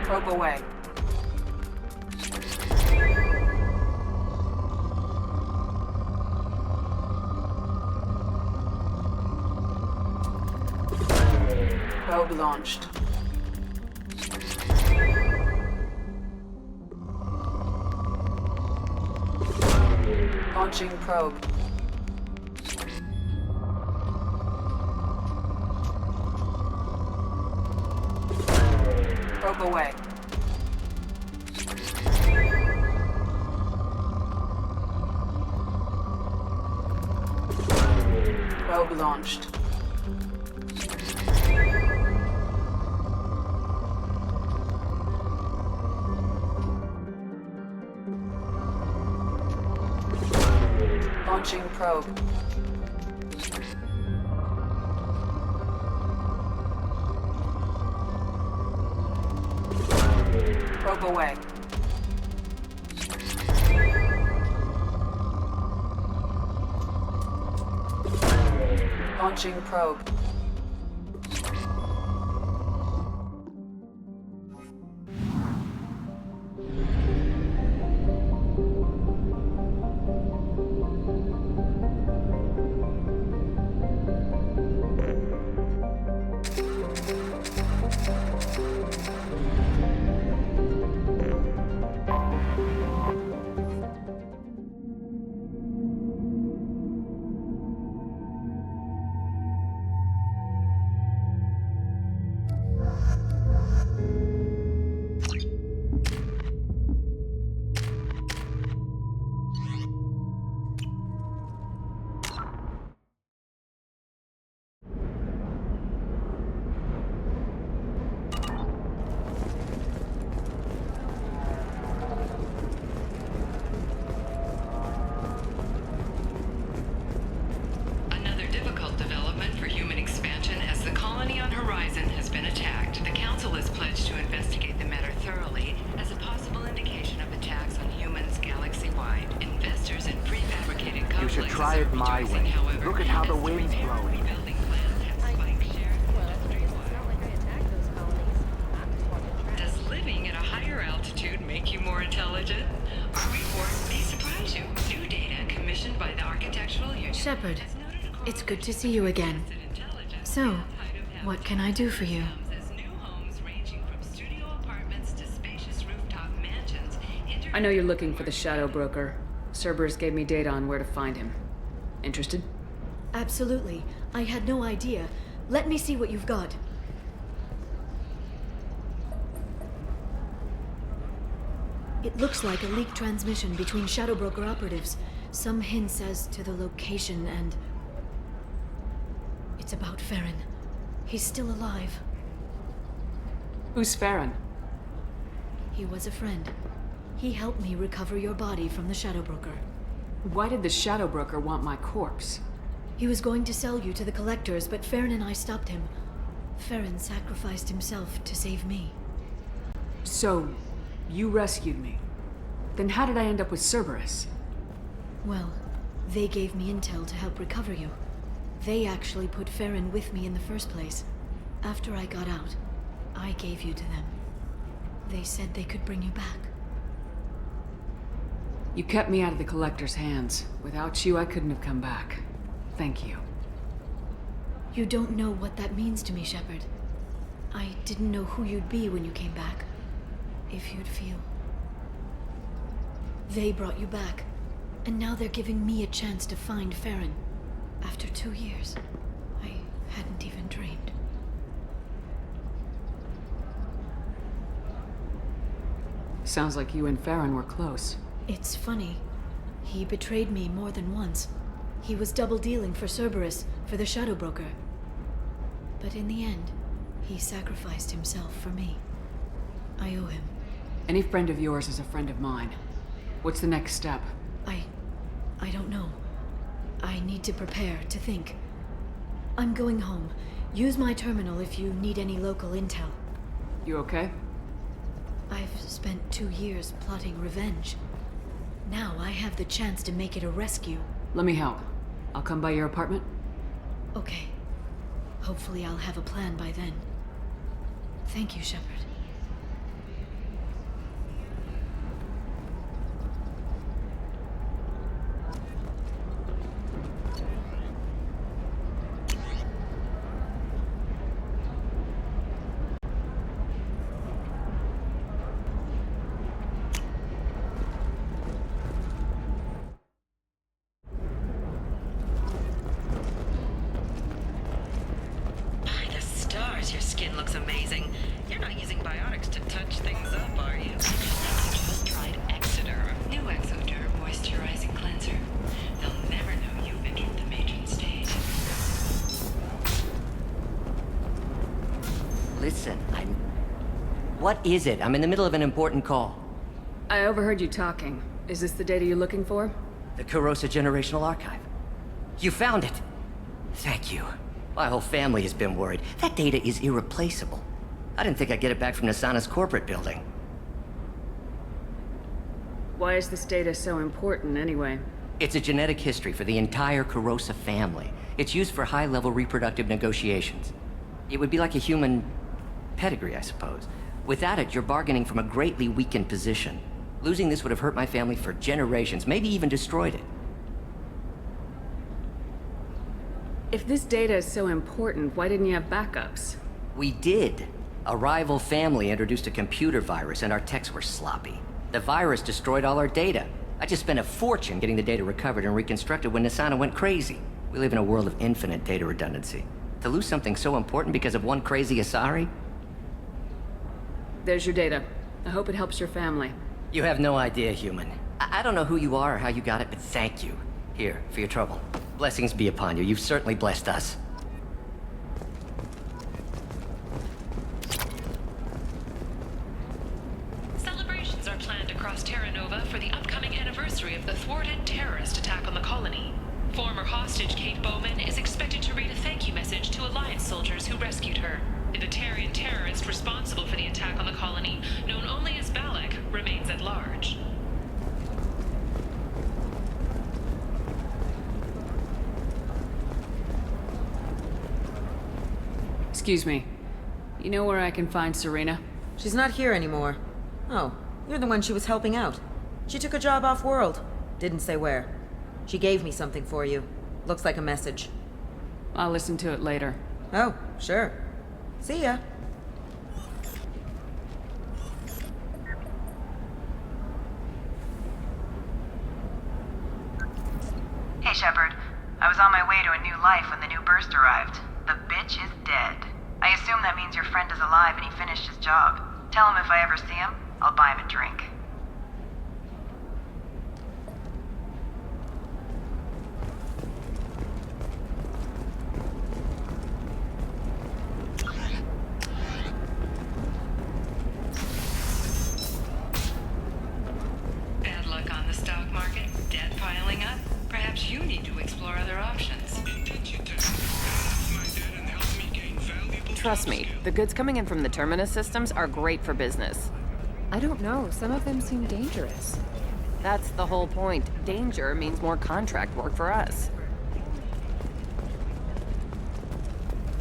Probe away. Probe launched. Launching probe. Probe away. Probe launched. Launching probe. Probe away. Launching probe. Try it my way. Look at how the wind's blowing. Does living at a higher altitude make you more intelligent? Shepard, it's good to see you again. So, what can I do for you? I know you're looking for the Shadow Broker. Cerberus gave me data on where to find him. Interested? Absolutely. I had no idea. Let me see what you've got. It looks like a leaked transmission between Shadow Broker operatives. Some hints as to the location and... It's about Farron. He's still alive. Who's Farron? He was a friend. He helped me recover your body from the Shadow Broker. Why did the Shadow Broker want my corpse? He was going to sell you to the Collectors, but Farron and I stopped him. Farron sacrificed himself to save me. So, you rescued me. Then how did I end up with Cerberus? Well, they gave me intel to help recover you. They actually put Farron with me in the first place. After I got out, I gave you to them. They said they could bring you back. You kept me out of the Collector's hands. Without you, I couldn't have come back. Thank you. You don't know what that means to me, Shepard. I didn't know who you'd be when you came back. If you'd feel. They brought you back, and now they're giving me a chance to find Farron. After 2 years, I hadn't even dreamed. Sounds like you and Farron were close. It's funny. He betrayed me more than once. He was double-dealing for Cerberus, for the Shadow Broker. But in the end, he sacrificed himself for me. I owe him. Any friend of yours is a friend of mine. What's the next step? I don't know. I need to prepare, to think. I'm going home. Use my terminal if you need any local intel. You okay? I've spent 2 years plotting revenge. Now I have the chance to make it a rescue. Let me help. I'll come by your apartment. Okay. Hopefully I'll have a plan by then. Thank you, Shepard. Your skin looks amazing. You're not using biotics to touch things up, are you? Just tried Exoderm. New Exoderm moisturizing cleanser. They'll never know you've entered the matron stage. Listen, What is it? I'm in the middle of an important call. I overheard you talking. Is this the data you're looking for? The Kurosa Generational Archive. You found it! Thank you. My whole family has been worried. That data is irreplaceable. I didn't think I'd get it back from Nasana's corporate building. Why is this data so important, anyway? It's a genetic history for the entire Kurosa family. It's used for high-level reproductive negotiations. It would be like a human pedigree, I suppose. Without it, you're bargaining from a greatly weakened position. Losing this would have hurt my family for generations, maybe even destroyed it. If this data is so important, why didn't you have backups? We did. A rival family introduced a computer virus and our techs were sloppy. The virus destroyed all our data. I just spent a fortune getting the data recovered and reconstructed when Nasana went crazy. We live in a world of infinite data redundancy. To lose something so important because of one crazy Asari? There's your data. I hope it helps your family. You have no idea, human. I don't know who you are or how you got it, but thank you. Here, for your trouble. Blessings be upon you. You've certainly blessed us. Celebrations are planned across Terra Nova for the upcoming anniversary of the thwarted terrorist attack on the colony. Former hostage Kate Bowman is expected to read a thank you message to Alliance soldiers who rescued her. The Batarian terrorist responsible for the attack on the colony, known only as Balak, remains at large. Excuse me. You know where I can find Serena? She's not here anymore. Oh, you're the one she was helping out. She took a job off-world. Didn't say where. She gave me something for you. Looks like a message. I'll listen to it later. Oh, sure. See ya. Hey, Shepard. I was on my way to a new life when the new burst arrived. The bitch is dead. I assume that means your friend is alive and he finished his job. Tell him if I ever see him, I'll buy him a drink. Bad luck on the stock market, debt piling up. Perhaps you need to explore other options. Trust me, the goods coming in from the Terminus systems are great for business. I don't know. Some of them seem dangerous. That's the whole point. Danger means more contract work for us.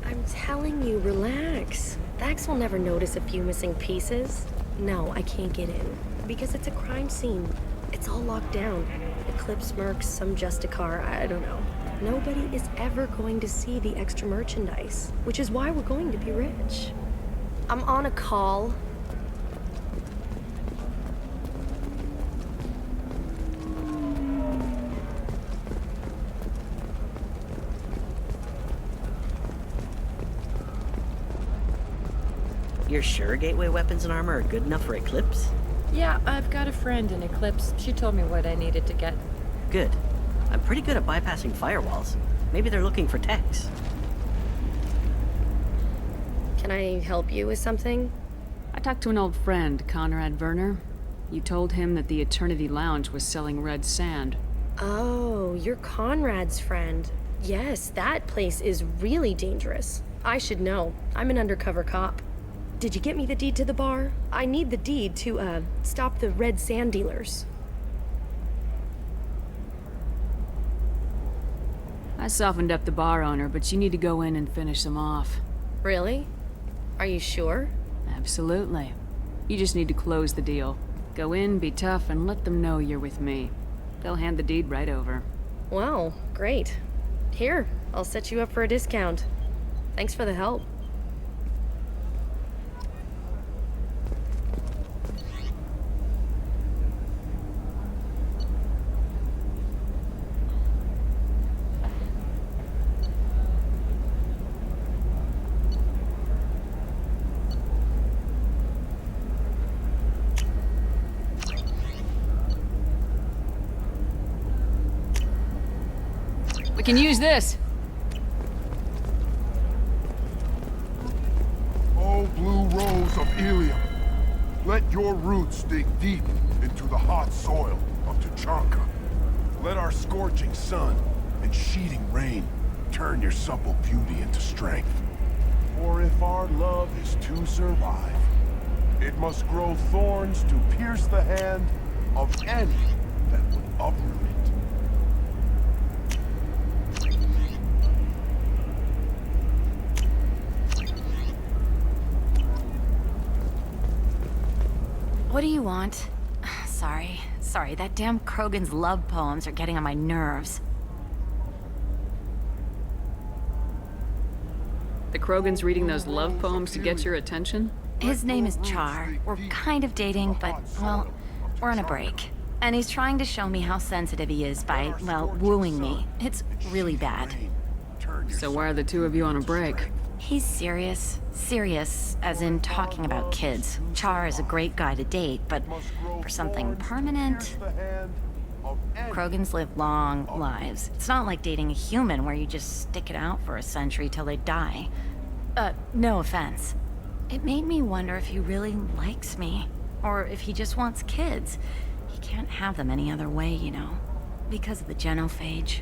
I'm telling you, relax. Vax will never notice a few missing pieces. No, I can't get in. Because it's a crime scene. It's all locked down. Eclipse mercs, some Justicar, I don't know. Nobody is ever going to see the extra merchandise, which is why we're going to be rich. I'm on a call. You're sure Gateway weapons and armor are good enough for Eclipse? Yeah, I've got a friend in Eclipse. She told me what I needed to get. Good. I'm pretty good at bypassing firewalls. Maybe they're looking for techs. Can I help you with something? I talked to an old friend, Conrad Werner. You told him that the Eternity Lounge was selling red sand. Oh, you're Conrad's friend. Yes, that place is really dangerous. I should know. I'm an undercover cop. Did you get me the deed to the bar? I need the deed to, stop the red sand dealers. I softened up the bar owner, but you need to go in and finish them off. Really? Are you sure? Absolutely. You just need to close the deal. Go in, be tough, and let them know you're with me. They'll hand the deed right over. Wow, great. Here, I'll set you up for a discount. Thanks for the help. We can use this. Oh, blue rose of Ilium, let your roots dig deep into the hot soil of Tuchanka. Let our scorching sun and sheeting rain turn your supple beauty into strength. For if our love is to survive, it must grow thorns to pierce the hand of any that would uproot it. What do you want? Sorry, that damn Krogan's love poems are getting on my nerves. The Krogan's reading those love poems to get your attention? His name is Char. We're kind of dating, but, well, we're on a break. And he's trying to show me how sensitive he is by, well, wooing me. It's really bad. So why are the two of you on a break? He's serious. Serious, as in talking about kids. Char is a great guy to date, but for something permanent... Krogans live long lives. It's not like dating a human where you just stick it out for a century till they die. No offense. It made me wonder if he really likes me, or if he just wants kids. He can't have them any other way, you know, because of the genophage.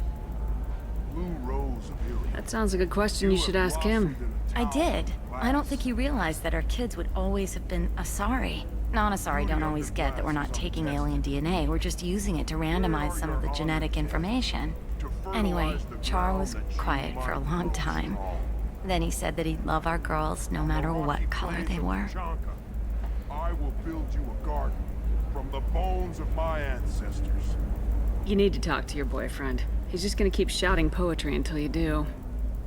That sounds like a question you should ask him. I did. I don't think he realized that our kids would always have been Asari. Non-Asari don't always get that we're not taking alien DNA, we're just using it to randomize some of the genetic information. Anyway, Char was quiet for a long time. Then he said that he'd love our girls no matter what color they were. I will build you a garden from the bones of my ancestors. You need to talk to your boyfriend. He's just gonna keep shouting poetry until you do.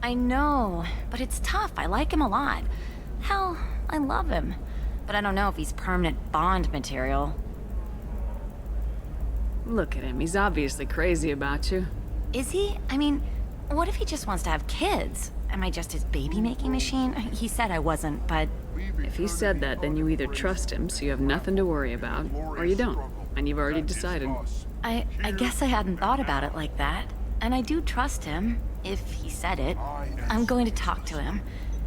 I know, but it's tough. I like him a lot. Hell, I love him. But I don't know if he's permanent Bond material. Look at him, he's obviously crazy about you. Is he? I mean, what if he just wants to have kids? Am I just his baby-making machine? He said I wasn't, but... If he said that, then you either trust him, so you have nothing to worry about, or you don't, and you've already decided. I guess I hadn't thought about it like that. And I do trust him, if he said it. I'm going to talk to him.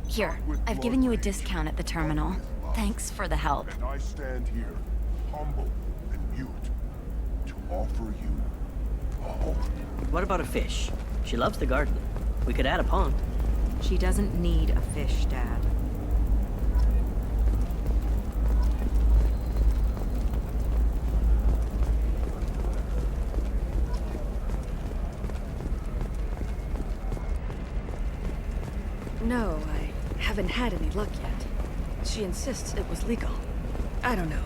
Here, I've given you a discount at the terminal. Thanks for the help. And I stand here, humble and mute, to offer you a home. What about a fish? She loves the garden. We could add a pond. She doesn't need a fish, Dad. No, I haven't had any luck yet. She insists it was legal. I don't know.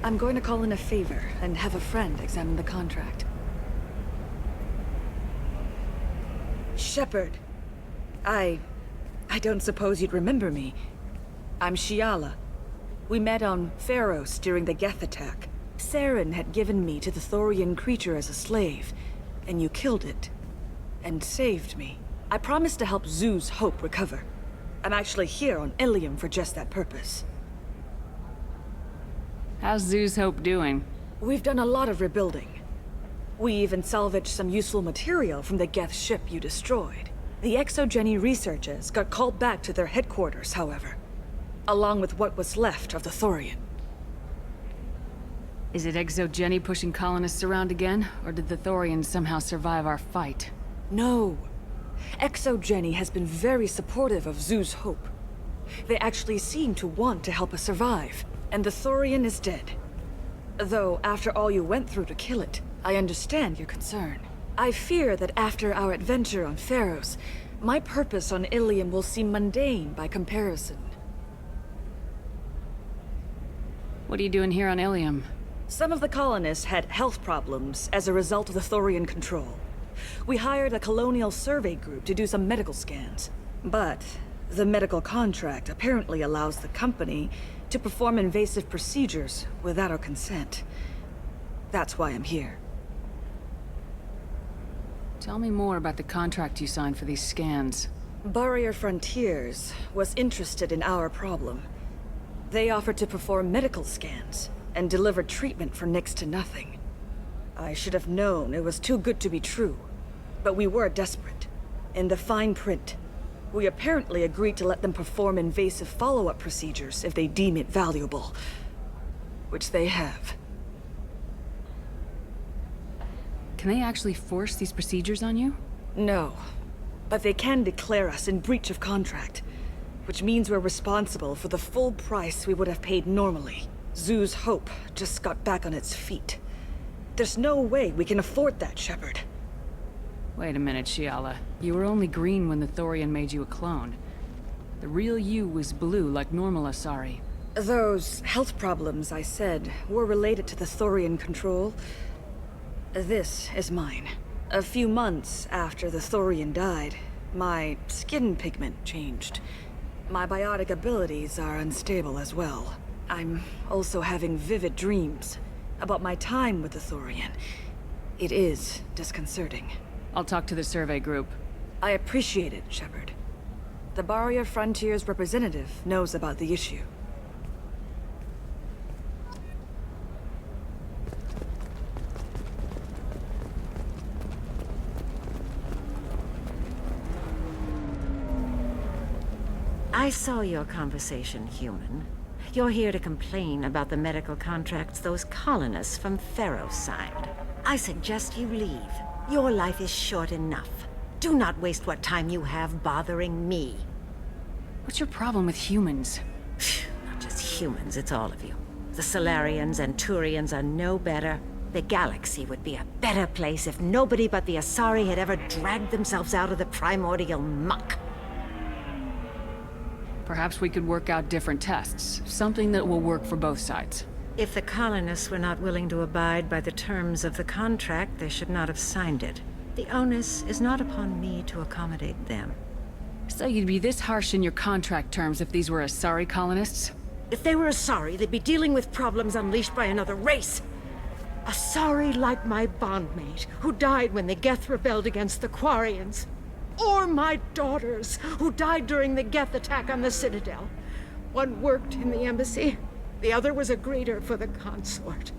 I'm going to call in a favor and have a friend examine the contract. Shepard. I don't suppose you'd remember me. I'm Shiala. We met on Pharos during the Geth attack. Saren had given me to the Thorian creature as a slave, and you killed it. And saved me. I promised to help Zoo's Hope recover. I'm actually here on Ilium for just that purpose. How's Zoo's Hope doing? We've done a lot of rebuilding. We even salvaged some useful material from the Geth ship you destroyed. The Exogeny researchers got called back to their headquarters, however, along with what was left of the Thorian. Is it Exogeny pushing colonists around again, or did the Thorians somehow survive our fight? No. Exogeny has been very supportive of Zoo's Hope. They actually seem to want to help us survive, and the Thorian is dead. Though, after all you went through to kill it, I understand your concern. I fear that after our adventure on Pharos, my purpose on Ilium will seem mundane by comparison. What are you doing here on Ilium? Some of the colonists had health problems as a result of the Thorian control. We hired a colonial survey group to do some medical scans. But the medical contract apparently allows the company to perform invasive procedures without our consent. That's why I'm here. Tell me more about the contract you signed for these scans. Barrier Frontiers was interested in our problem. They offered to perform medical scans and deliver treatment for next to nothing. I should have known it was too good to be true, but we were desperate. In the fine print, we apparently agreed to let them perform invasive follow-up procedures if they deem it valuable, which they have. Can they actually force these procedures on you? No, but they can declare us in breach of contract, which means we're responsible for the full price we would have paid normally. Zoo's Hope just got back on its feet. There's no way we can afford that, Shepard. Wait a minute, Shiala. You were only green when the Thorian made you a clone. The real you was blue like normal Asari. Those health problems I said were related to the Thorian control. This is mine. A few months after the Thorian died, my skin pigment changed. My biotic abilities are unstable as well. I'm also having vivid dreams about my time with the Thorian. It is disconcerting. I'll talk to the survey group. I appreciate it, Shepard. The Barrier Frontiers representative knows about the issue. I saw your conversation, human. You're here to complain about the medical contracts those colonists from Pharos signed. I suggest you leave. Your life is short enough. Do not waste what time you have bothering me. What's your problem with humans? Not just humans, it's all of you. The Solarians and Turians are no better. The galaxy would be a better place if nobody but the Asari had ever dragged themselves out of the primordial muck. Perhaps we could work out different tests. Something that will work for both sides. If the colonists were not willing to abide by the terms of the contract, they should not have signed it. The onus is not upon me to accommodate them. So you'd be this harsh in your contract terms if these were Asari colonists? If they were Asari, they'd be dealing with problems unleashed by another race. Asari like my bondmate, who died when the Geth rebelled against the Quarians. Or my daughters, who died during the Geth attack on the Citadel. One worked in the embassy, the other was a greeter for the consort.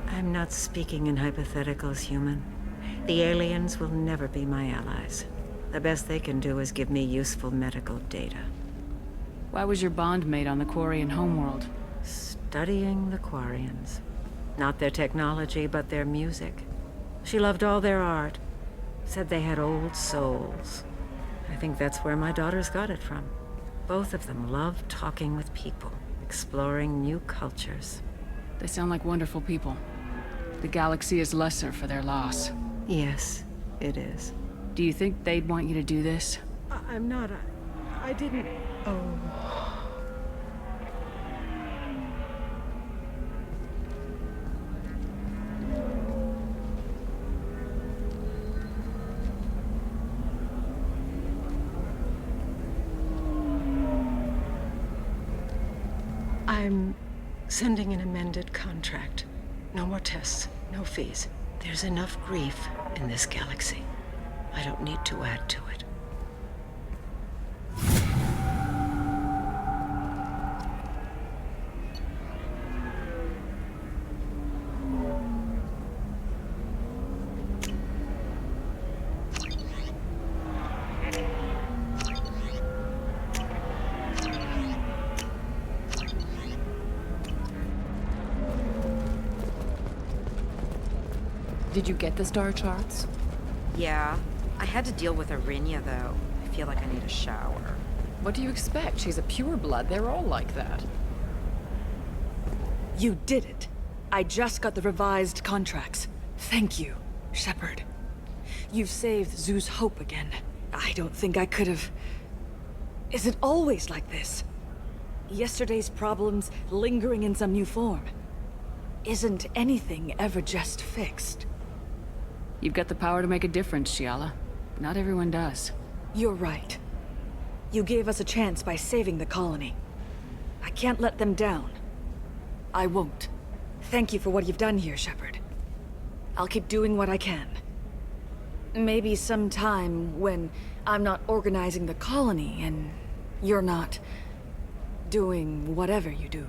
I'm not speaking in hypotheticals, human. The aliens will never be my allies. The best they can do is give me useful medical data. Why was your bondmate on the Quarian homeworld? Studying the Quarians. Not their technology, but their music. She loved all their art. Said they had old souls. I think that's where my daughters got it from. Both of them loved talking with people, exploring new cultures. They sound like wonderful people. The galaxy is lesser for their loss. Yes, it is. Do you think they'd want you to do this? I'm not. I didn't. Oh. I'm sending an amended contract. No more tests, no fees. There's enough grief in this galaxy. I don't need to add to it. Did you get the star charts? Yeah. I had to deal with Arinya, though. I feel like I need a shower. What do you expect? She's a pureblood. They're all like that. You did it. I just got the revised contracts. Thank you, Shepard. You've saved Zoo's hope again. I don't think I could have... Is it always like this? Yesterday's problems lingering in some new form. Isn't anything ever just fixed? You've got the power to make a difference, Shiala. Not everyone does. You're right. You gave us a chance by saving the colony. I can't let them down. I won't. Thank you for what you've done here, Shepard. I'll keep doing what I can. Maybe sometime when I'm not organizing the colony and you're not doing whatever you do.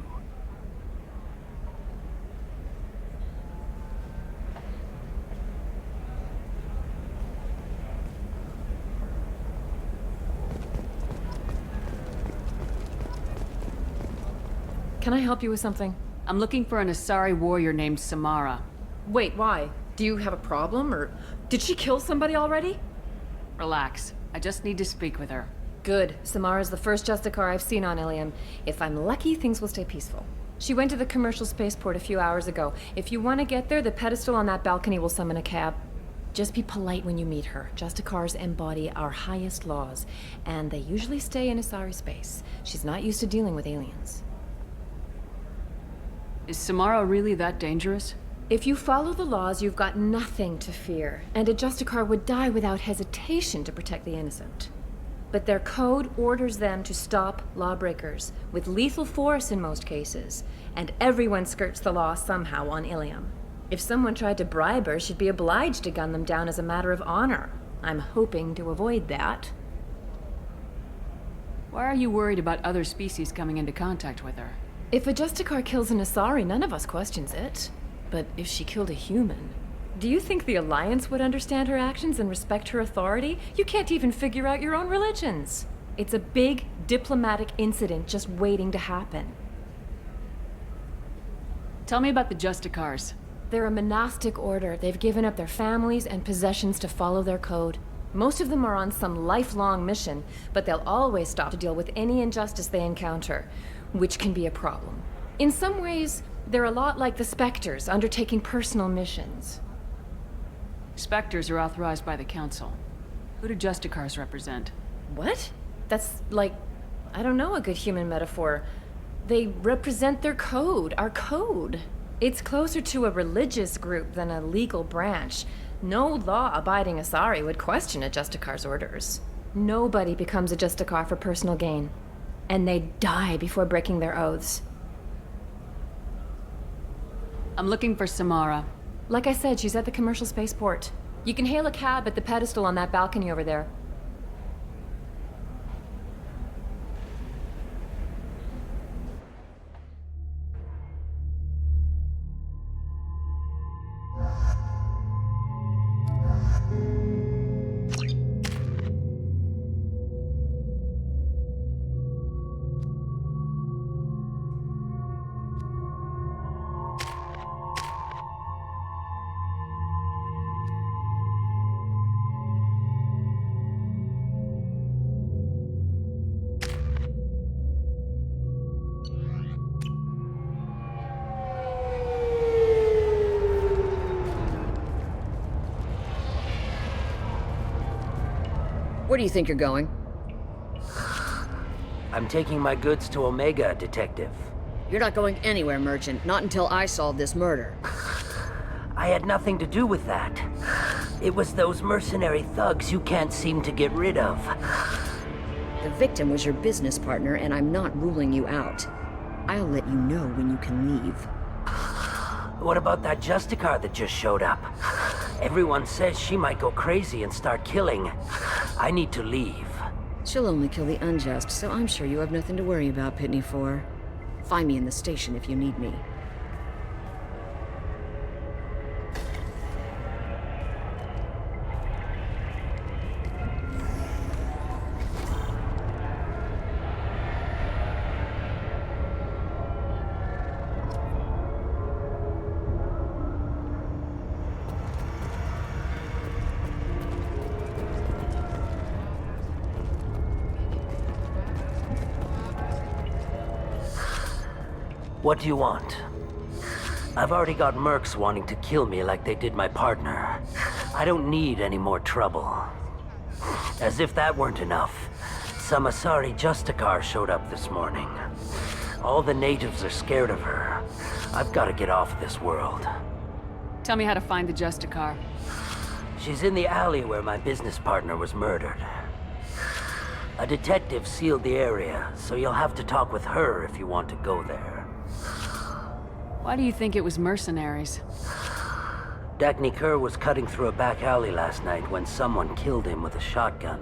Can I help you with something? I'm looking for an Asari warrior named Samara. Wait, why? Do you have a problem, or did she kill somebody already? Relax. I just need to speak with her. Good. Samara's the first Justicar I've seen on Ilium. If I'm lucky, things will stay peaceful. She went to the commercial spaceport a few hours ago. If you want to get there, the pedestal on that balcony will summon a cab. Just be polite when you meet her. Justicars embody our highest laws, and they usually stay in Asari space. She's not used to dealing with aliens. Is Samara really that dangerous? If you follow the laws, you've got nothing to fear, and a Justicar would die without hesitation to protect the innocent. But their code orders them to stop lawbreakers, with lethal force in most cases, and everyone skirts the law somehow on Ilium. If someone tried to bribe her, she'd be obliged to gun them down as a matter of honor. I'm hoping to avoid that. Why are you worried about other species coming into contact with her? If a Justicar kills an Asari, none of us questions it. But if she killed a human... Do you think the Alliance would understand her actions and respect her authority? You can't even figure out your own religions. It's a big diplomatic incident just waiting to happen. Tell me about the Justicars. They're a monastic order. They've given up their families and possessions to follow their code. Most of them are on some lifelong mission, but they'll always stop to deal with any injustice they encounter, which can be a problem. In some ways, they're a lot like the Spectres, undertaking personal missions. Spectres are authorized by the Council. Who do Justicars represent? What? That's like, I don't know a good human metaphor. They represent their code, our code. It's closer to a religious group than a legal branch. No law-abiding Asari would question a Justicar's orders. Nobody becomes a Justicar for personal gain. And they die before breaking their oaths. I'm looking for Samara. Like I said, she's at the commercial spaceport. You can hail a cab at the pedestal on that balcony over there. Where do you think you're going? I'm taking my goods to Omega, Detective. You're not going anywhere, Merchant. Not until I solve this murder. I had nothing to do with that. It was those mercenary thugs you can't seem to get rid of. The victim was your business partner, and I'm not ruling you out. I'll let you know when you can leave. What about that Justicar that just showed up? Everyone says she might go crazy and start killing. I need to leave. She'll only kill the unjust, so I'm sure you have nothing to worry about, Pitney 4. Find me in the station if you need me. What do you want? I've already got mercs wanting to kill me like they did my partner. I don't need any more trouble. As if that weren't enough, some Asari Justicar showed up this morning. All the natives are scared of her. I've got to get off this world. Tell me how to find the Justicar. She's in the alley where my business partner was murdered. A detective sealed the area, so you'll have to talk with her if you want to go there. Why do you think it was mercenaries? Dagny Kerr was cutting through a back alley last night when someone killed him with a shotgun.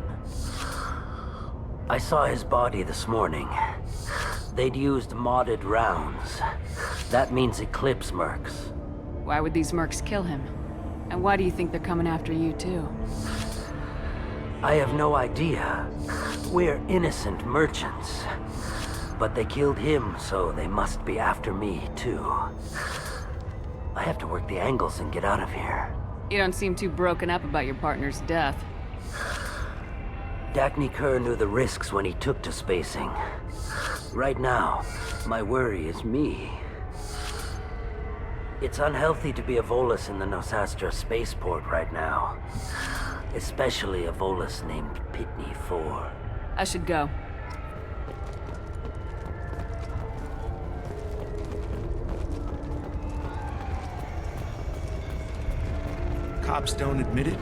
I saw his body this morning. They'd used modded rounds. That means Eclipse mercs. Why would these mercs kill him? And why do you think they're coming after you too? I have no idea. We're innocent merchants. But they killed him, so they must be after me, too. I have to work the angles and get out of here. You don't seem too broken up about your partner's death. Dagny Kerr knew the risks when he took to spacing. Right now, my worry is me. It's unhealthy to be a Volus in the Nosastra spaceport right now. Especially a Volus named Pitney 4. I should go. Cops don't admit it,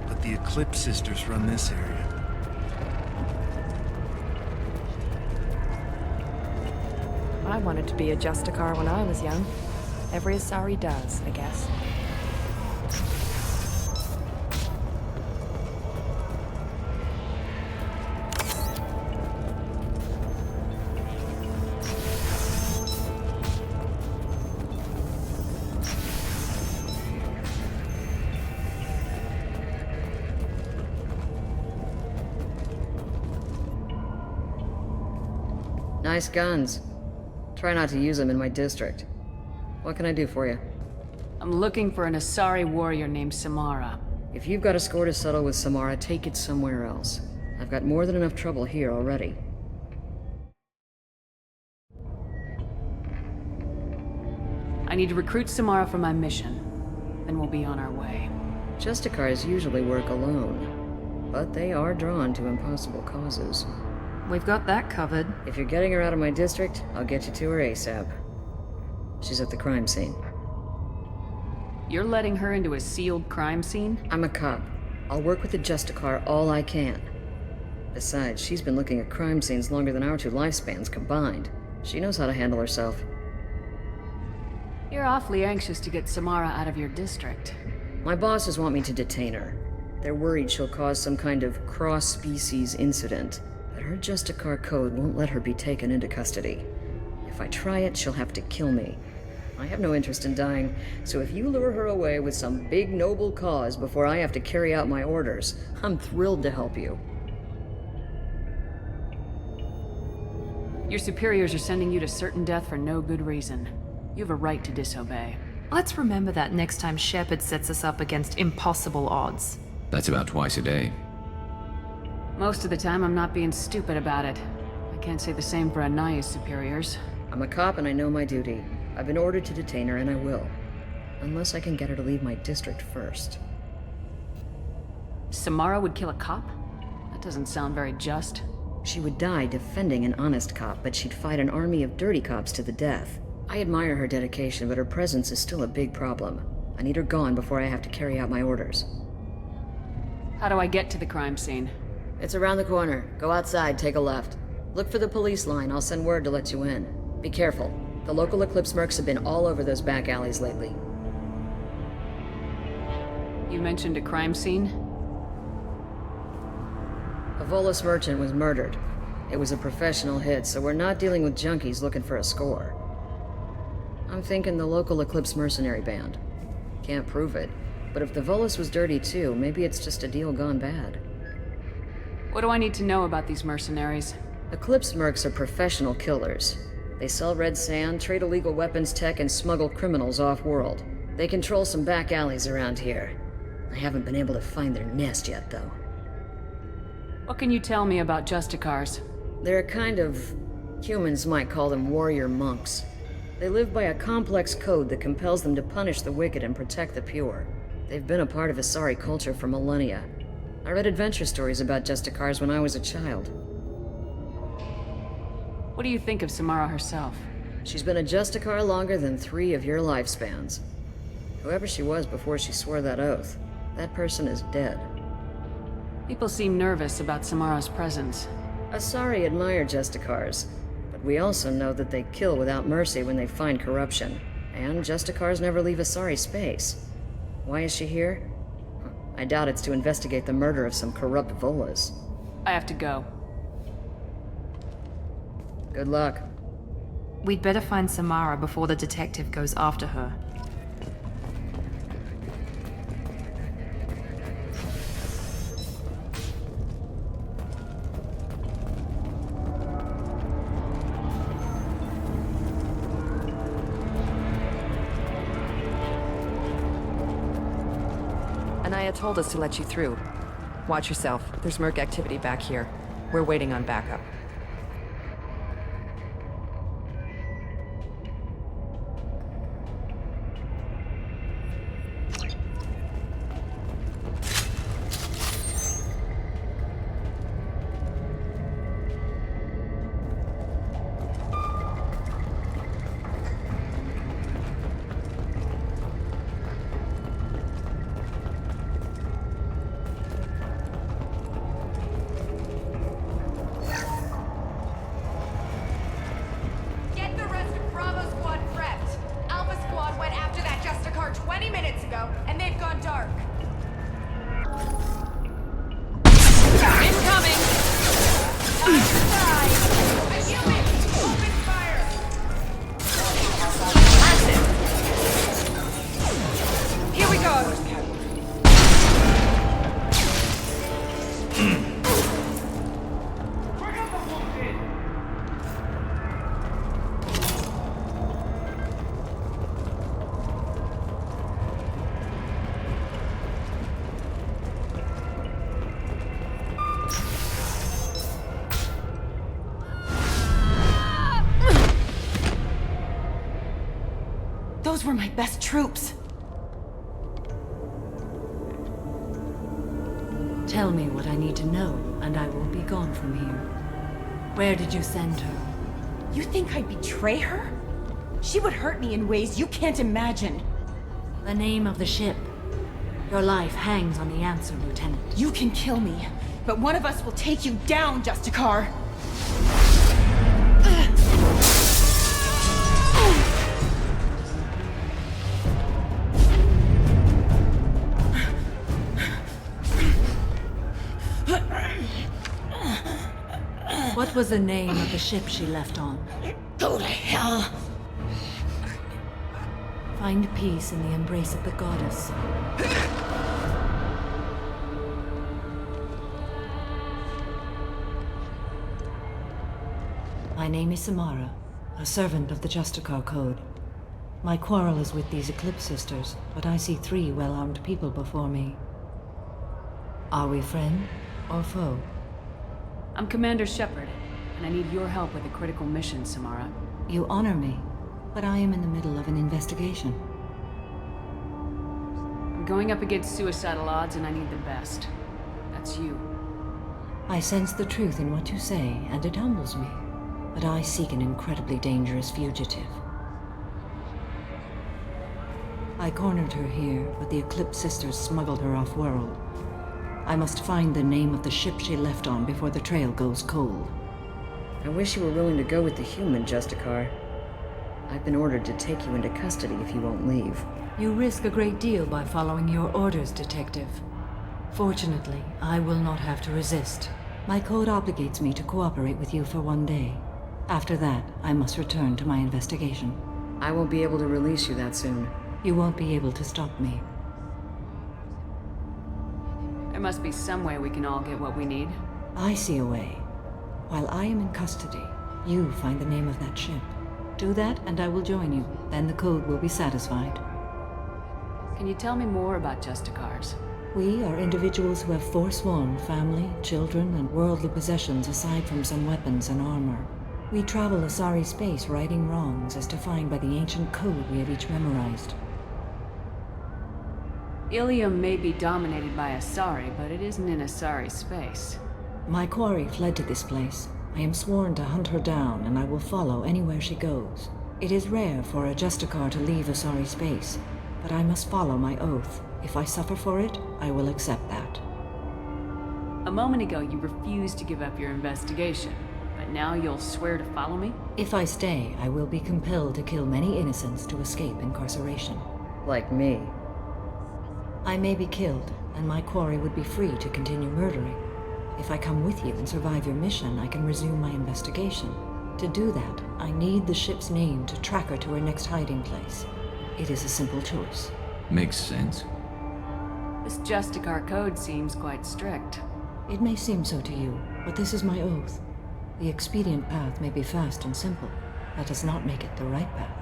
but the Eclipse sisters run this area. I wanted to be a Justicar when I was young. Every Asari does, I guess. Nice guns. Try not to use them in my district. What can I do for you? I'm looking for an Asari warrior named Samara. If you've got a score to settle with Samara, take it somewhere else. I've got more than enough trouble here already. I need to recruit Samara for my mission. Then we'll be on our way. Justicars usually work alone, but they are drawn to impossible causes. we've got that covered. If you're getting her out of my district, I'll get you to her ASAP. She's at the crime scene. You're letting her into a sealed crime scene? I'm a cop. I'll work with the Justicar all I can. Besides, she's been looking at crime scenes longer than our 2 lifespans combined. She knows how to handle herself. You're awfully anxious to get Samara out of your district. My bosses want me to detain her. They're worried she'll cause some kind of cross-species incident, but her Justicar code won't let her be taken into custody. If I try it, she'll have to kill me. I have no interest in dying, so if you lure her away with some big noble cause before I have to carry out my orders, I'm thrilled to help you. Your superiors are sending you to certain death for no good reason. You have a right to disobey. Let's remember that next time Shepard sets us up against impossible odds. That's about twice a day. Most of the time, I'm not being stupid about it. I can't say the same for Anaya's superiors. I'm a cop and I know my duty. I've been ordered to detain her and I will. Unless I can get her to leave my district first. Samara would kill a cop? That doesn't sound very just. She would die defending an honest cop, but she'd fight an army of dirty cops to the death. I admire her dedication, but her presence is still a big problem. I need her gone before I have to carry out my orders. How do I get to the crime scene? It's around the corner. Go outside, take a left. Look for the police line. I'll send word to let you in. Be careful. The local Eclipse mercs have been all over those back alleys lately. You mentioned a crime scene? A Volus merchant was murdered. It was a professional hit, so we're not dealing with junkies looking for a score. I'm thinking the local Eclipse mercenary band. Can't prove it, but if the Volus was dirty too, maybe it's just a deal gone bad. What do I need to know about these mercenaries? Eclipse mercs are professional killers. They sell red sand, trade illegal weapons tech, and smuggle criminals off-world. They control some back alleys around here. I haven't been able to find their nest yet, though. What can you tell me about Justicars? They're a kind of... humans might call them warrior monks. They live by a complex code that compels them to punish the wicked and protect the pure. They've been a part of Asari culture for millennia. I read adventure stories about Justicars when I was a child. What do you think of Samara herself? She's been a Justicar longer than 3 of your lifespans. Whoever she was before she swore that oath, that person is dead. People seem nervous about Samara's presence. Asari admire Justicars, but we also know that they kill without mercy when they find corruption. And Justicars never leave Asari space. Why is she here? I doubt it's to investigate the murder of some corrupt Volas. I have to go. Good luck. We'd better find Samara before the detective goes after her. Anaya told us to let you through. Watch yourself. There's merc activity back here. We're waiting on backup. Those were my best troops. Tell me what I need to know, and I will be gone from here. Where did you send her? You think I'd betray her? She would hurt me in ways you can't imagine. The name of the ship. Your life hangs on the answer, Lieutenant. You can kill me, but one of us will take you down, Justicar! What was the name of the ship she left on? Go to hell! Find peace in the embrace of the goddess. My name is Samara, a servant of the Justicar Code. My quarrel is with these Eclipse Sisters, but I see 3 well-armed people before me. Are we friend or foe? I'm Commander Shepard, and I need your help with a critical mission, Samara. You honor me, but I am in the middle of an investigation. I'm going up against suicidal odds, and I need the best. That's you. I sense the truth in what you say, and it humbles me. But I seek an incredibly dangerous fugitive. I cornered her here, but the Eclipse Sisters smuggled her off-world. I must find the name of the ship she left on before the trail goes cold. I wish you were willing to go with the human, Justicar. I've been ordered to take you into custody if you won't leave. You risk a great deal by following your orders, Detective. Fortunately, I will not have to resist. My code obligates me to cooperate with you for 1 day. After that, I must return to my investigation. I won't be able to release you that soon. You won't be able to stop me. There must be some way we can all get what we need. I see a way. While I am in custody, you find the name of that ship. Do that, and I will join you. Then the code will be satisfied. Can you tell me more about Justicars? We are individuals who have forsworn family, children, and worldly possessions aside from some weapons and armor. We travel Asari space righting wrongs as defined by the ancient code we have each memorized. Ilium may be dominated by Asari, but it isn't in Asari space. My quarry fled to this place. I am sworn to hunt her down, and I will follow anywhere she goes. It is rare for a Justicar to leave Asari space, but I must follow my oath. If I suffer for it, I will accept that. A moment ago, you refused to give up your investigation, but now you'll swear to follow me? If I stay, I will be compelled to kill many innocents to escape incarceration. Like me. I may be killed, and my quarry would be free to continue murdering. If I come with you and survive your mission, I can resume my investigation. To do that, I need the ship's name to track her to her next hiding place. It is a simple choice. Makes sense. This Justicar code seems quite strict. It may seem so to you, but this is my oath. The expedient path may be fast and simple. That does not make it the right path.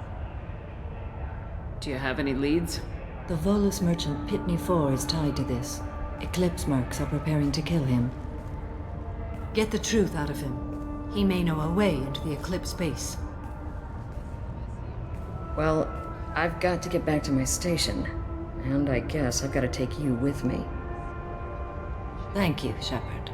Do you have any leads? The Volus merchant Pitney IV is tied to this. Eclipse mercs are preparing to kill him. Get the truth out of him. He may know a way into the Eclipse base. Well, I've got to get back to my station. And I guess I've got to take you with me. Thank you, Shepard.